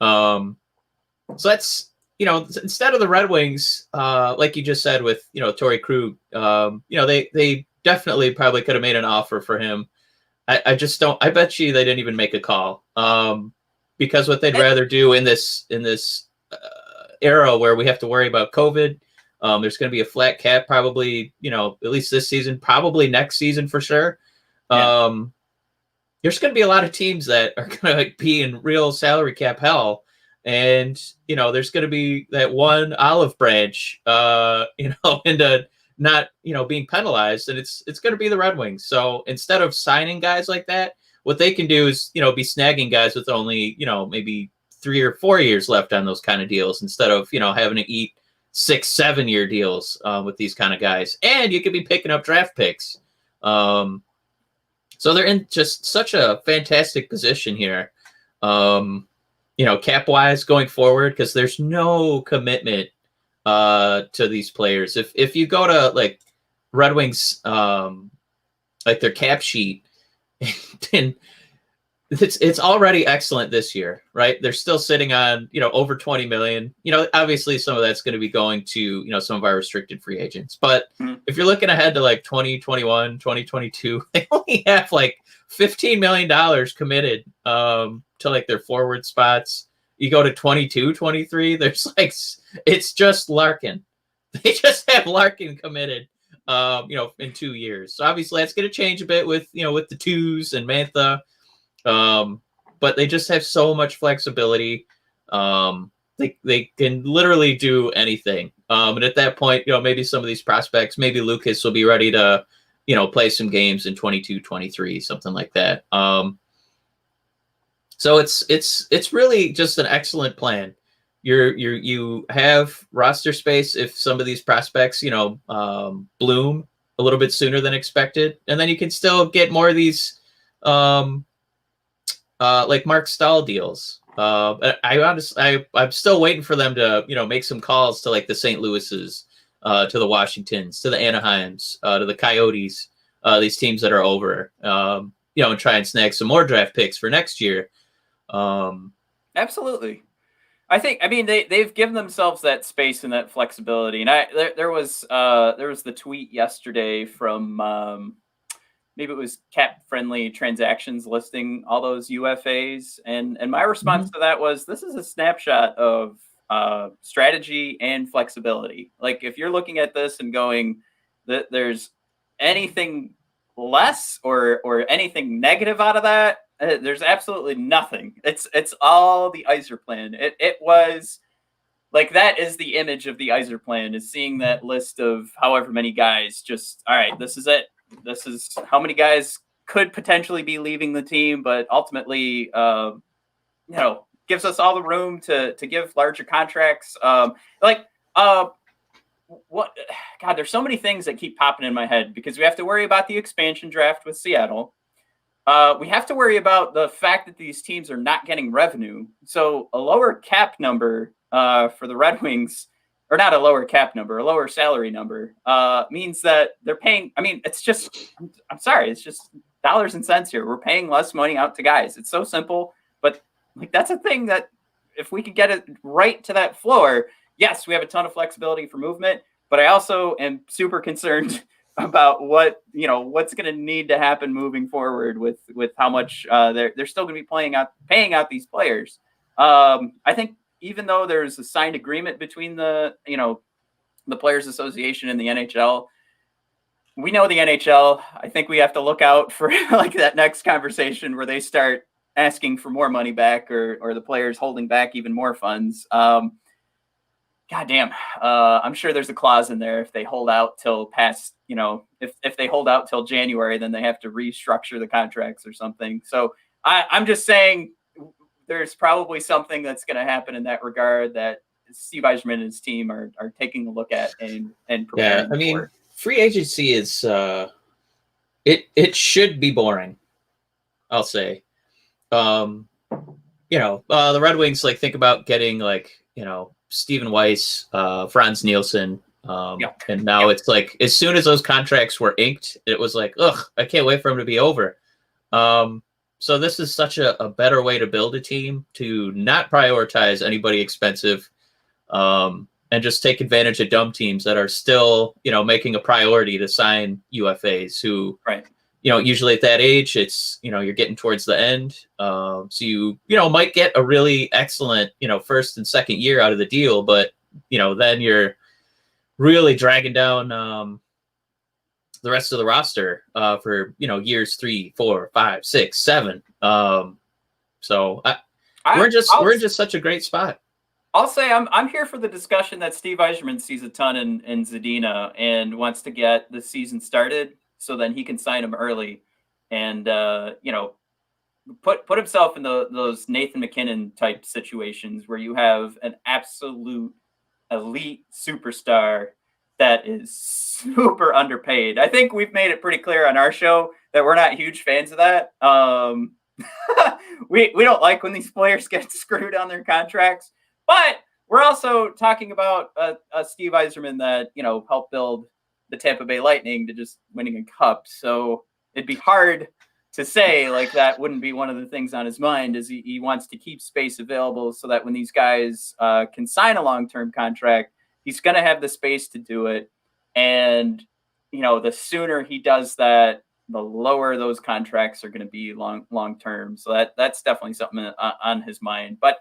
So that's instead of the Red Wings, like you just said with Torrey Krug, they definitely probably could have made an offer for him. I just don't. I bet you they didn't even make a call because what they'd rather do in this era where we have to worry about COVID. There's going to be a flat cap probably, at least this season, probably next season for sure. Yeah. There's going to be a lot of teams that are going to be in real salary cap hell. And, there's going to be that one olive branch, into not, being penalized. And it's going to be the Red Wings. So instead of signing guys like that, what they can do is, be snagging guys with only, maybe 3 or 4 years left on those kind of deals instead of, having to eat 6, 7 year deals with these kind of guys. And you could be picking up draft picks. So they're in just such a fantastic position here, cap wise going forward, because there's no commitment to these players. If you go to like Red Wings, like their cap sheet, and it's already excellent this year, right? They're still sitting on, over 20 million. Obviously some of that's going to be going to, some of our restricted free agents. But if you're looking ahead to like 2021, 2022, they only have like $15 million committed to like their forward spots. You go to 22, 23, there's like, it's just Larkin. They just have Larkin committed, in 2 years. So obviously that's going to change a bit with the twos and Mantha. But they just have so much flexibility. They can literally do anything. And at that point, maybe some of these prospects, maybe Lucas will be ready to, play some games in 22, 23, something like that. So it's really just an excellent plan. You have roster space if some of these prospects, bloom a little bit sooner than expected, and then you can still get more of these, like Mark Stahl deals. I'm still waiting for them to, make some calls to like the St. Louis's, to the Washingtons, to the Anaheims, to the Coyotes, these teams that are over, and try and snag some more draft picks for next year. Absolutely. They've given themselves that space and that flexibility. And there was the tweet yesterday from, maybe it was Cap Friendly Transactions listing all those UFAs. And my response to that was, this is a snapshot of strategy and flexibility. Like if you're looking at this and going that there's anything less or anything negative out of that, there's absolutely nothing. It's all the Iser plan. It was like, that is the image of the Iser plan, is seeing that list of however many guys, just, all right, this is it. This is how many guys could potentially be leaving the team, but ultimately, gives us all the room to give larger contracts. There's so many things that keep popping in my head, because we have to worry about the expansion draft with Seattle. We have to worry about the fact that these teams are not getting revenue. So a lower cap number for the Red Wings, or not a lower cap number, a lower salary number, means that they're paying. It's just, I'm sorry, it's just dollars and cents here. We're paying less money out to guys. It's so simple, but like, that's a thing that if we could get it right to that floor, yes, we have a ton of flexibility for movement, but I also am super concerned about what's going to need to happen moving forward with how much they're still going to be paying out these players. I think even though there's a signed agreement between the Players Association and the NHL, we know the NHL. I think we have to look out for like that next conversation where they start asking for more money back, or the players holding back even more funds. Goddamn. I'm sure there's a clause in there if they hold out till past, if they hold out till January, then they have to restructure the contracts or something. So I'm just saying there's probably something that's going to happen in that regard that Steve Yzerman and his team are taking a look at and preparing for. Free agency is it should be boring, I'll say. The Red Wings, like, think about getting Stephen Weiss, Franz Nielsen, and now it's like, as soon as those contracts were inked, it was like, ugh, I can't wait for them to be over. So this is such a better way to build a team, to not prioritize anybody expensive, and just take advantage of dumb teams that are still, making a priority to sign UFAs who, right. Usually at that age, it's, you're getting towards the end. So you might get a really excellent, first and second year out of the deal, but, then you're really dragging down the rest of the roster for, years 3, 4, 5, 6, 7. So we're in just such a great spot. I'll say I'm here for the discussion that Steve Yzerman sees a ton in Zadina and wants to get the season started, so then he can sign him early and, put himself in those Nathan McKinnon type situations where you have an absolute elite superstar that is super underpaid. I think we've made it pretty clear on our show that we're not huge fans of that. We don't like when these players get screwed on their contracts, but we're also talking about a Steve Yzerman that, helped build the Tampa Bay Lightning to just winning a cup. So it'd be hard to say like that wouldn't be one of the things on his mind, is he wants to keep space available so that when these guys can sign a long-term contract, he's going to have the space to do it. And, the sooner he does that, the lower those contracts are going to be long-term. So that's definitely something on his mind. But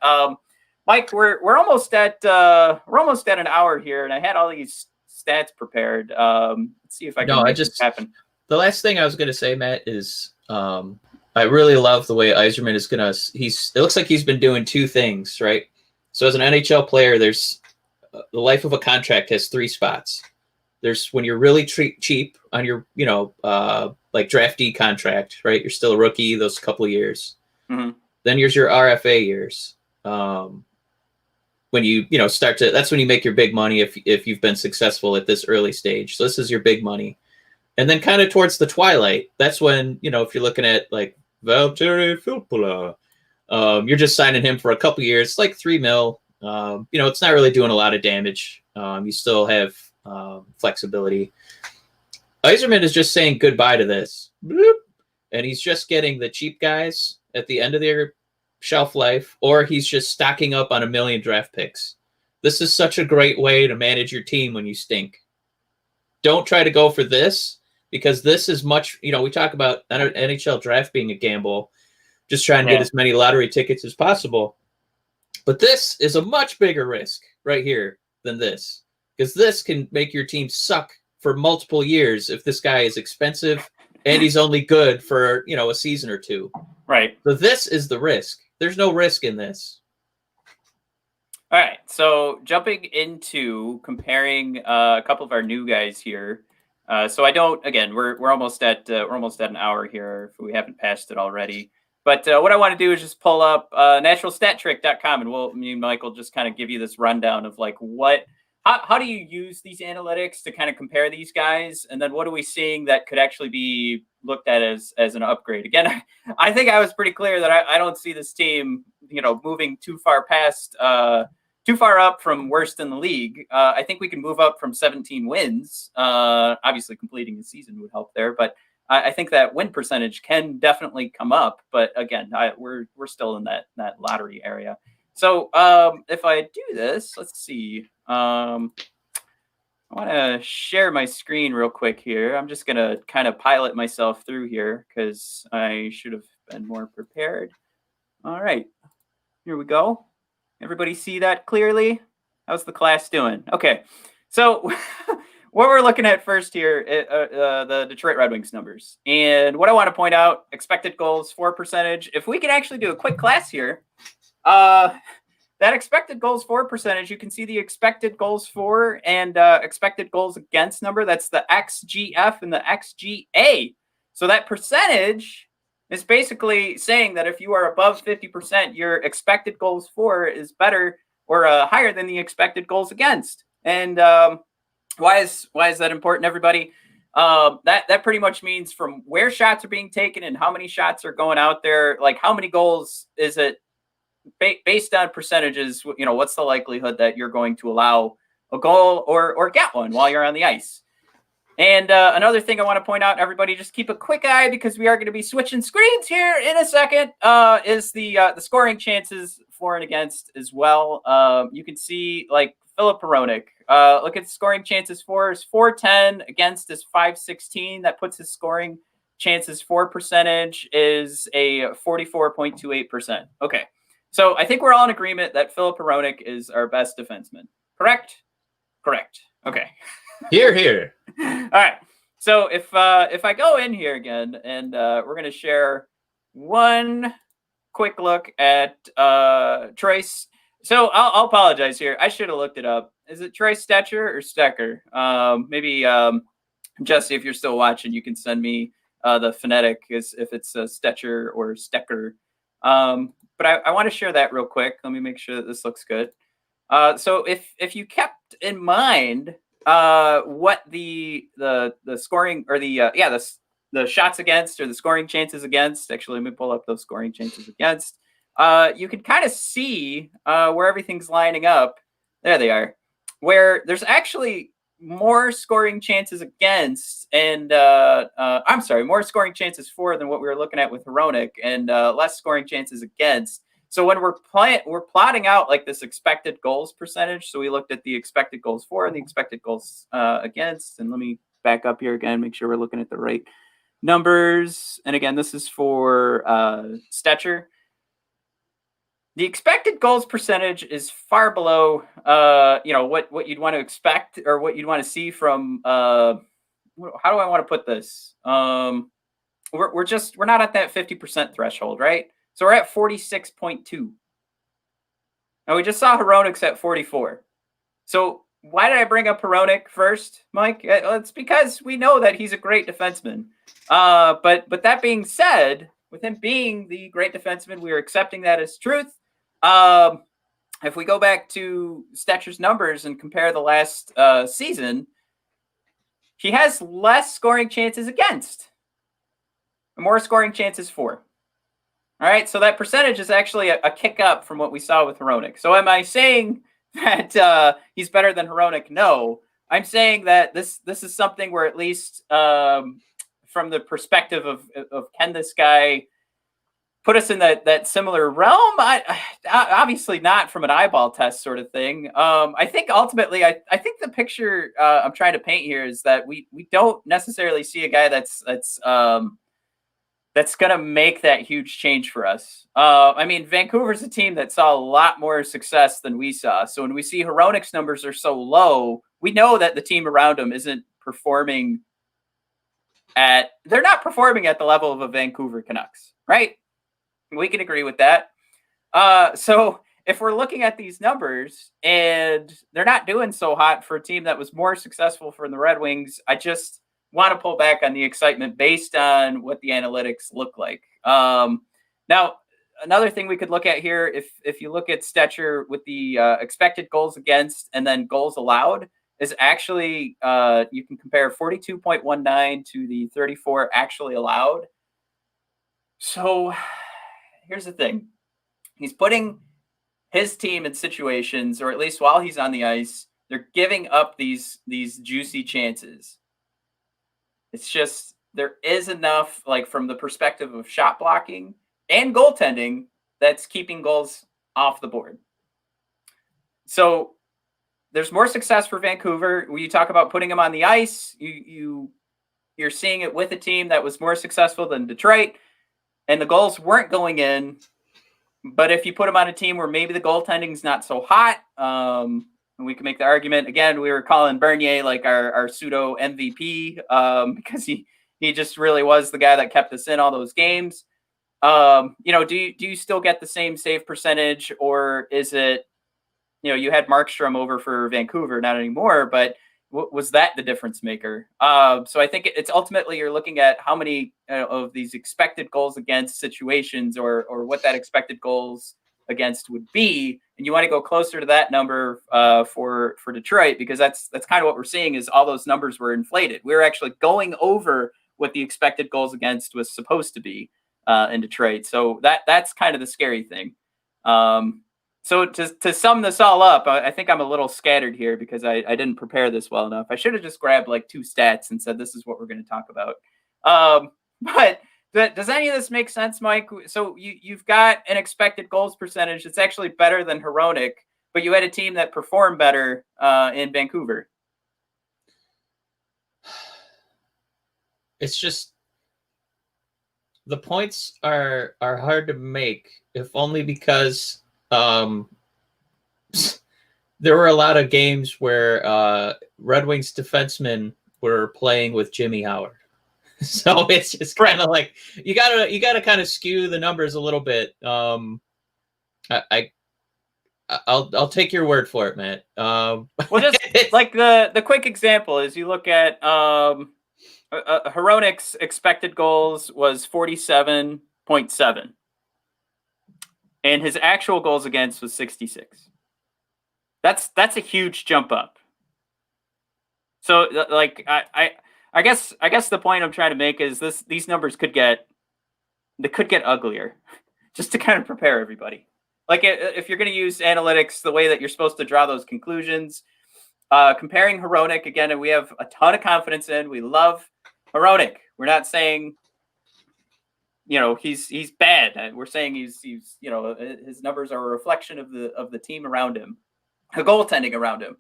Mike, we're almost at an hour here, and I had all these stats prepared. Let's see if I can make this happen. The last thing I was going to say, Matt, is I really love the way Yzerman is going to. It looks like he's been doing two things, right? So as an NHL player, there's the life of a contract has three spots. There's when you're really cheap on your, like draftee contract, right? You're still a rookie those couple of years. Mm-hmm. Then there's your RFA years. When you start to, that's when you make your big money if you've been successful at this early stage. So this is your big money. And then kind of towards the twilight, that's when, if you're looking at like Valtteri Filppula, you're just signing him for a couple years, like $3 million. It's not really doing a lot of damage. You still have flexibility. Yzerman is just saying goodbye to this. Bloop. And he's just getting the cheap guys at the end of their shelf life, or he's just stocking up on 1 million draft picks. This is such a great way to manage your team when you stink. Don't try to go for this, because this is much, we talk about NHL Draft being a gamble, just trying to get as many lottery tickets as possible. But this is a much bigger risk right here than this, because this can make your team suck for multiple years if this guy is expensive and he's only good for, a season or two. Right. So this is the risk. There's no risk in this. All right. So jumping into comparing a couple of our new guys here. So we're almost at an hour here if we haven't passed it already. But what I want to do is just pull up naturalstattrick.com, and me and Michael just kind of give you this rundown of like how do you use these analytics to kind of compare these guys, and then what are we seeing that could actually be looked at as an upgrade? Again, I think I was pretty clear that I don't see this team, moving too far up from worst in the league. I think we can move up from 17 wins. Obviously, completing the season would help there, but I think that win percentage can definitely come up. But again, we're still in that lottery area. So if I do this, let's see. I want to share my screen real quick here. I'm just going to kind of pilot myself through here because I should have been more prepared. All right, here we go. Everybody see that clearly? How's the class doing? Okay, so what we're looking at first here, the Detroit Red Wings numbers. And what I want to point out, expected goals for percentage. If we can actually do a quick class here, that expected goals for percentage, you can see the expected goals for and expected goals against number. That's the XGF and the XGA. So that percentage is basically saying that if you are above 50%, your expected goals for is better or higher than the expected goals against. And why is that important, everybody? That pretty much means from where shots are being taken and how many shots are going out there, like how many goals is it based on percentages, what's the likelihood that you're going to allow a goal or get one while you're on the ice. And another thing I want to point out, everybody, just keep a quick eye because we are going to be switching screens here in a second, is the scoring chances for and against as well. You can see like Philip Hronek. Look at the scoring chances for is 410, against is 516. That puts his scoring chances for percentage is a 44.28%. Okay. So I think we're all in agreement that Philip Hronek is our best defenseman. Correct? Correct. Okay. Here. All right. So if I go in here again and we're going to share one quick look at Trace. So I'll apologize here. I should have looked it up. Is it Trace Stetcher or Stecker? Maybe Jesse, if you're still watching, you can send me the phonetic if it's Stetcher or Stecker. But I want to share that real quick. Let me make sure that this looks good. So if you kept in mind what the scoring or the shots against or the scoring chances against, actually, let me pull up those scoring chances against. You can kind of see where everything's lining up. There they are. Where there's actually more scoring chances against, and more scoring chances for than what we were looking at with Hronek, and less scoring chances against. So when we're plotting out like this expected goals percentage. So we looked at the expected goals for and the expected goals against. And let me back up here again, make sure we're looking at the right numbers. And again, this is for Stetcher. The expected goals percentage is far below, what you'd want to expect or what you'd want to see from. How do I want to put this? We're not at that 50% threshold, right? So we're at 46.2. Now we just saw Hronek's at 44. So why did I bring up Hronek first, Mike? It's because we know that he's a great defenseman. But that being said, with him being the great defenseman, we are accepting that as truth. If we go back to Stetcher's numbers and compare the last season, he has less scoring chances against, more scoring chances for. All right, so that percentage is actually a kick up from what we saw with Hronek. So am I saying that he's better than Hronek? No, I'm saying that this is something where at least from the perspective of can this guy put us in that similar realm? I obviously not from an eyeball test sort of thing. I think ultimately, I think the picture I'm trying to paint here is that we don't necessarily see a guy that's going to make that huge change for us. I mean, Vancouver's a team that saw a lot more success than we saw. So when we see Hronek's numbers are so low, we know that the team around him isn't performing they're not performing at the level of a Vancouver Canucks, right? We can agree with that. So if we're looking at these numbers and they're not doing so hot for a team that was more successful for the Red Wings, I just want to pull back on the excitement based on what the analytics look like. Now, another thing we could look at here, if you look at Stetcher with the expected goals against and then goals allowed, is actually you can compare 42.19 to the 34 actually allowed. So here's the thing. He's putting his team in situations, or at least while he's on the ice, they're giving up these juicy chances. It's just there is enough, like from the perspective of shot blocking and goaltending, that's keeping goals off the board. So there's more success for Vancouver. When you talk about putting them on the ice, you're seeing it with a team that was more successful than Detroit, and the goals weren't going in. But if you put them on a team where maybe the goaltending's not so hot, and we can make the argument, again, we were calling Bernier like our pseudo MVP because he just really was the guy that kept us in all those games. Do you still get the same save percentage, or is it, you had Markstrom over for Vancouver, not anymore, but was that the difference maker? So I think it's ultimately you're looking at how many of these expected goals against situations or what that expected goals against would be. And you want to go closer to that number for Detroit, because that's kind of what we're seeing is all those numbers were inflated. We're actually going over what the expected goals against was supposed to be in Detroit. So that's kind of the scary thing. So to sum this all up, I think I'm a little scattered here because I didn't prepare this well enough. I should have just grabbed like two stats and said, this is what we're going to talk about. But does any of this make sense, Mike? So you've got an expected goals percentage that's actually better than Hronek, but you had a team that performed better in Vancouver. It's just the points are hard to make, if only because there were a lot of games where Red Wings defensemen were playing with Jimmy Howard. So it's just kind of like you gotta kind of skew the numbers a little bit. I'll take your word for it, Matt. Well, just like the quick example is you look at Hronek's expected goals was 47.7, and his actual goals against was 66. That's a huge jump up. So like I guess the point I'm trying to make is these numbers could get uglier, just to kind of prepare everybody. Like if you're going to use analytics the way that you're supposed to draw those conclusions, comparing Hronek again, and we have a ton of confidence in. We love Hronek. We're not saying, he's bad. We're saying he's his numbers are a reflection of the team around him, the goaltending around him.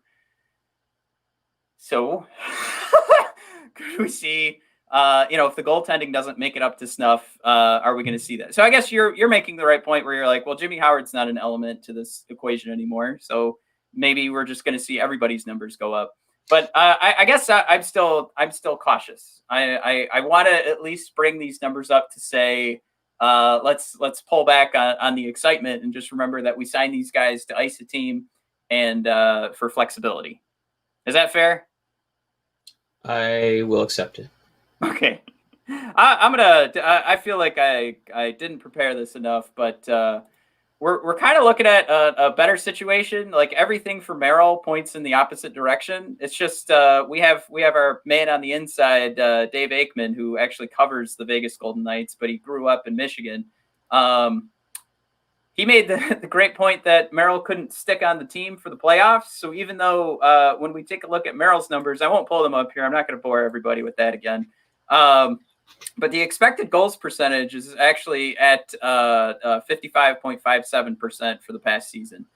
So could we see, if the goaltending doesn't make it up to snuff, are we going to see that? So I guess you're making the right point where you're like, well, Jimmy Howard's not an element to this equation anymore. So maybe we're just going to see everybody's numbers go up. But I guess I'm still cautious. I want to at least bring these numbers up to say, let's pull back on the excitement and just remember that we signed these guys to ice a team and for flexibility. Is that fair? I will accept it. Okay. I feel like I didn't prepare this enough, but we're kind of looking at a better situation. Like everything for Merrill points in the opposite direction. It's just we have our man on the inside, Dave Aikman, who actually covers the Vegas Golden Knights, but he grew up in Michigan. He made the great point that Merrill couldn't stick on the team for the playoffs. So even though when we take a look at Merrill's numbers, I won't pull them up here. I'm not going to bore everybody with that again. But the expected goals percentage is actually at 55.57% for the past season.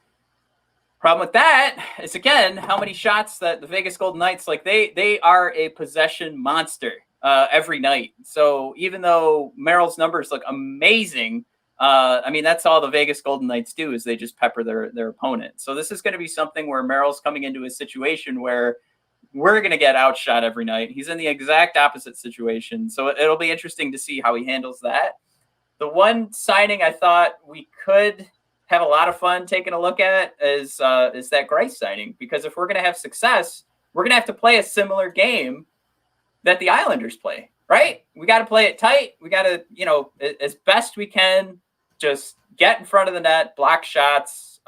Problem with that is, again, how many shots that the Vegas Golden Knights, like they are a possession monster every night. So even though Merrill's numbers look amazing, that's all the Vegas Golden Knights do is they just pepper their opponent. So this is going to be something where Merrill's coming into a situation where we're going to get outshot every night. He's in the exact opposite situation. So it'll be interesting to see how he handles that. The one signing I thought we could have a lot of fun taking a look at is that Greiss signing, because if we're going to have success, we're going to have to play a similar game that the Islanders play, right? We got to play it tight. We got to, as best we can, just get in front of the net, block shots.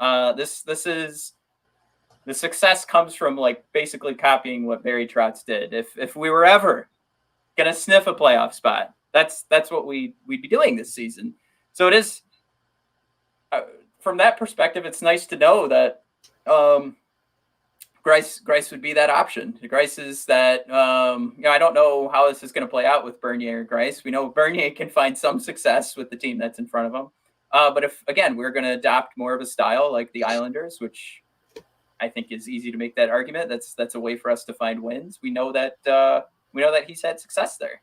The success comes from like basically copying what Barry Trotz did. If we were ever going to sniff a playoff spot, that's what we'd be doing this season. So it is, from that perspective, it's nice to know that Greiss would be that option. Greiss is that, I don't know how this is going to play out with Bernier and Greiss. We know Bernier can find some success with the team that's in front of him. But if, again, we're going to adopt more of a style like the Islanders, which I think is easy to make that argument. That's a way for us to find wins. We know that he's had success there.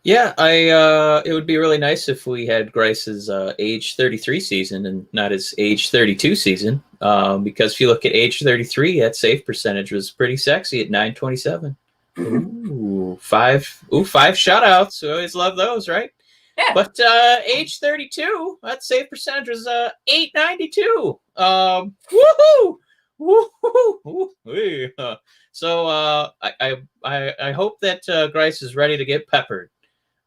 Yeah, it would be really nice if we had Greiss's age 33 season and not his age 32 season. Because if you look at age 33, that save percentage was pretty sexy at .927. Ooh, five shutouts. We always love those, right? Yeah. But age 32, that save percentage was .892. Woohoo! Woohoo! So I hope that Greiss is ready to get peppered.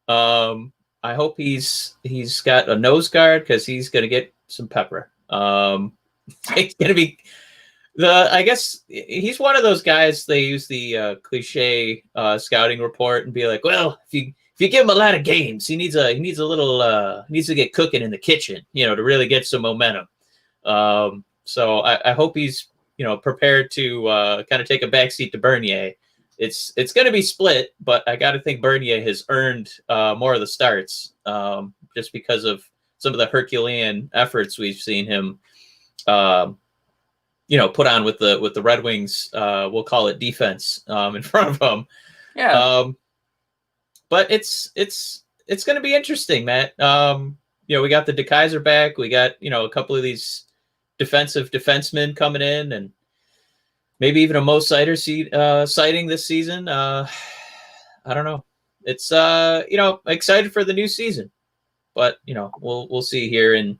I hope he's got a nose guard because he's gonna get some pepper. It's gonna be I guess he's one of those guys. They use the cliche scouting report and be like, well, if you give him a lot of games, he needs to get cooking in the kitchen, to really get some momentum. So I hope he's prepared to kind of take a backseat to Bernier. It's going to be split, but I got to think Bernier has earned more of the starts just because of some of the Herculean efforts we've seen him put on with the Red Wings. We'll call it defense in front of him. Yeah. But it's going to be interesting, Matt. We got the DeKaiser back. We got a couple of these defensive defensemen coming in, and maybe even a Mo Sider sighting this season. I don't know. It's excited for the new season, but we'll see here in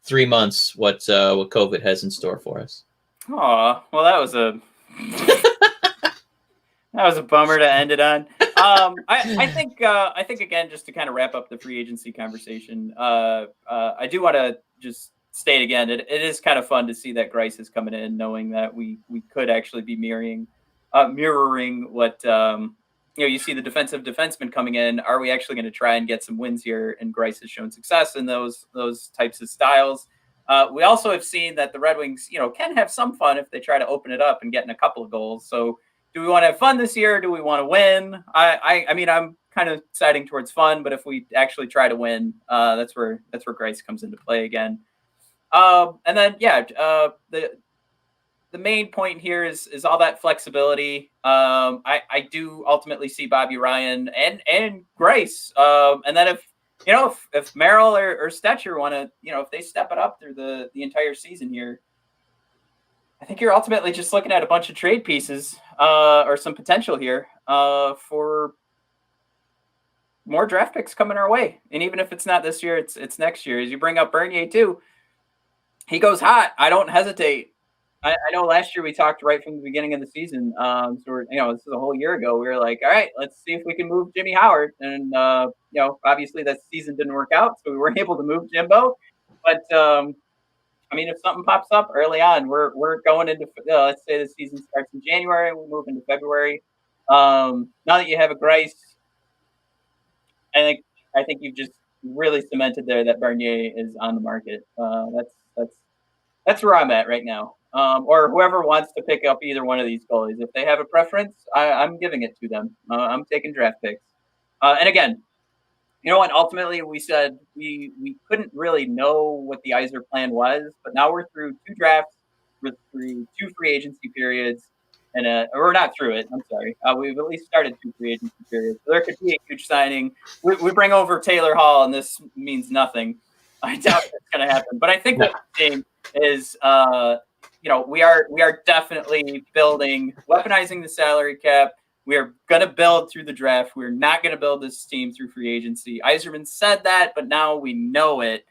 3 months what COVID has in store for us. Oh, well, that was a bummer to end it on. I think again, just to kind of wrap up the free agency conversation, I do want to just state again, it is kind of fun to see that Greiss is coming in, knowing that we could actually be mirroring what you see the defensive defenseman coming in. Are we actually going to try and get some wins here? And Greiss has shown success in those types of styles. We also have seen that the Red Wings, can have some fun if they try to open it up and get in a couple of goals. So do we want to have fun this year? Do we want to win? I mean, I'm kind of siding towards fun, but if we actually try to win, that's where Grace comes into play again. And then, the main point here is all that flexibility. I do ultimately see Bobby Ryan and Grace. And then if Merrill or Stetcher want to, if they step it up through the entire season here, I think you're ultimately just looking at a bunch of trade pieces or some potential here for more draft picks coming our way. And even if it's not this year, it's next year. As you bring up Bernier too, he goes hot. I don't hesitate. I know last year we talked right from the beginning of the season. So this is a whole year ago. We were like, all right, let's see if we can move Jimmy Howard. And, obviously that season didn't work out, so we weren't able to move Jimbo. But, if something pops up early on, we're going into, let's say the season starts in January, we'll move into February. Now that you have a Grice, I think you've just really cemented there that Bernier is on the market. That's where I'm at right now. Or whoever wants to pick up either one of these goalies. If they have a preference, I'm giving it to them. I'm taking draft picks. And again, you know what? Ultimately, we said we couldn't really know what the Yzer plan was, but now we're through 2 drafts, we're through 2 free agency periods, and we're not through it. I'm sorry. We've at least started 2 free agency periods. So there could be a huge signing. We bring over Taylor Hall, and this means nothing. I doubt it's going to happen. But I think what we're seeing is, we are definitely building, weaponizing the salary cap. We are going to build through the draft. We're not going to build this team through free agency. Yzerman said that, but now we know it.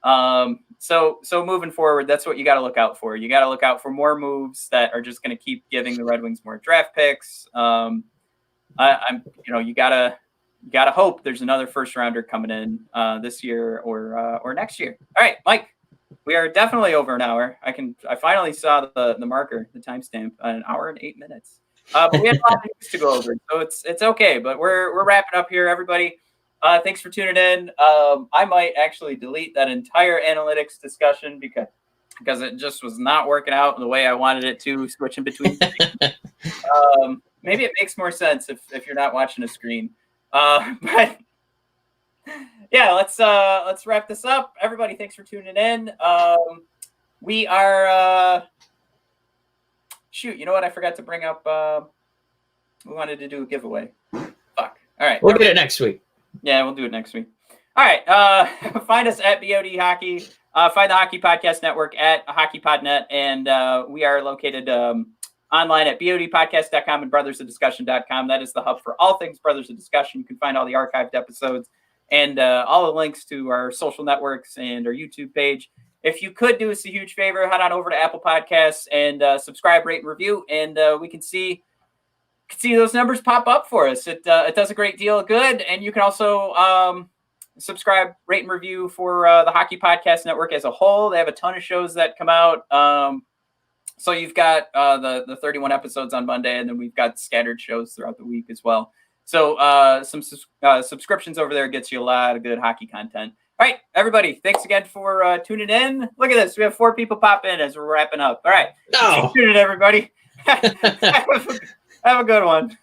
So moving forward, that's what you got to look out for. You got to look out for more moves that are just going to keep giving the Red Wings more draft picks. You gotta hope there's another first rounder coming in this year or next year. All right, Mike. We are definitely over an hour. I finally saw the marker, the timestamp, an hour and 8 minutes. But we had a lot of news to go over, so it's okay. But we're wrapping up here, everybody. Thanks for tuning in. I might actually delete that entire analytics discussion because it just was not working out the way I wanted it to, switching between. Maybe it makes more sense if you're not watching a screen. But yeah, let's wrap this up. Everybody, thanks for tuning in. We are you know what? I forgot to bring up. We wanted to do a giveaway. Fuck. All right. We'll get it next week. Yeah, we'll do it next week. All right. Find us at BOD Hockey. Find the Hockey Podcast Network at HockeyPodNet, and we are located online at bodpodcast.com and brothersofdiscussion.com. That is the hub for all things Brothers of Discussion. You can find all the archived episodes and all the links to our social networks and our YouTube page. If you could do us a huge favor, head on over to Apple Podcasts and subscribe, rate, and review, and we can see those numbers pop up for us. It does a great deal of good, and you can also subscribe, rate, and review for the Hockey Podcast Network as a whole. They have a ton of shows that come out. So you've got the 31 episodes on Monday, and then we've got scattered shows throughout the week as well. So some subscriptions over there gets you a lot of good hockey content. All right, everybody, thanks again for tuning in. Look at this. We have 4 people pop in as we're wrapping up. All right. No. Tune in, everybody. Have a good one.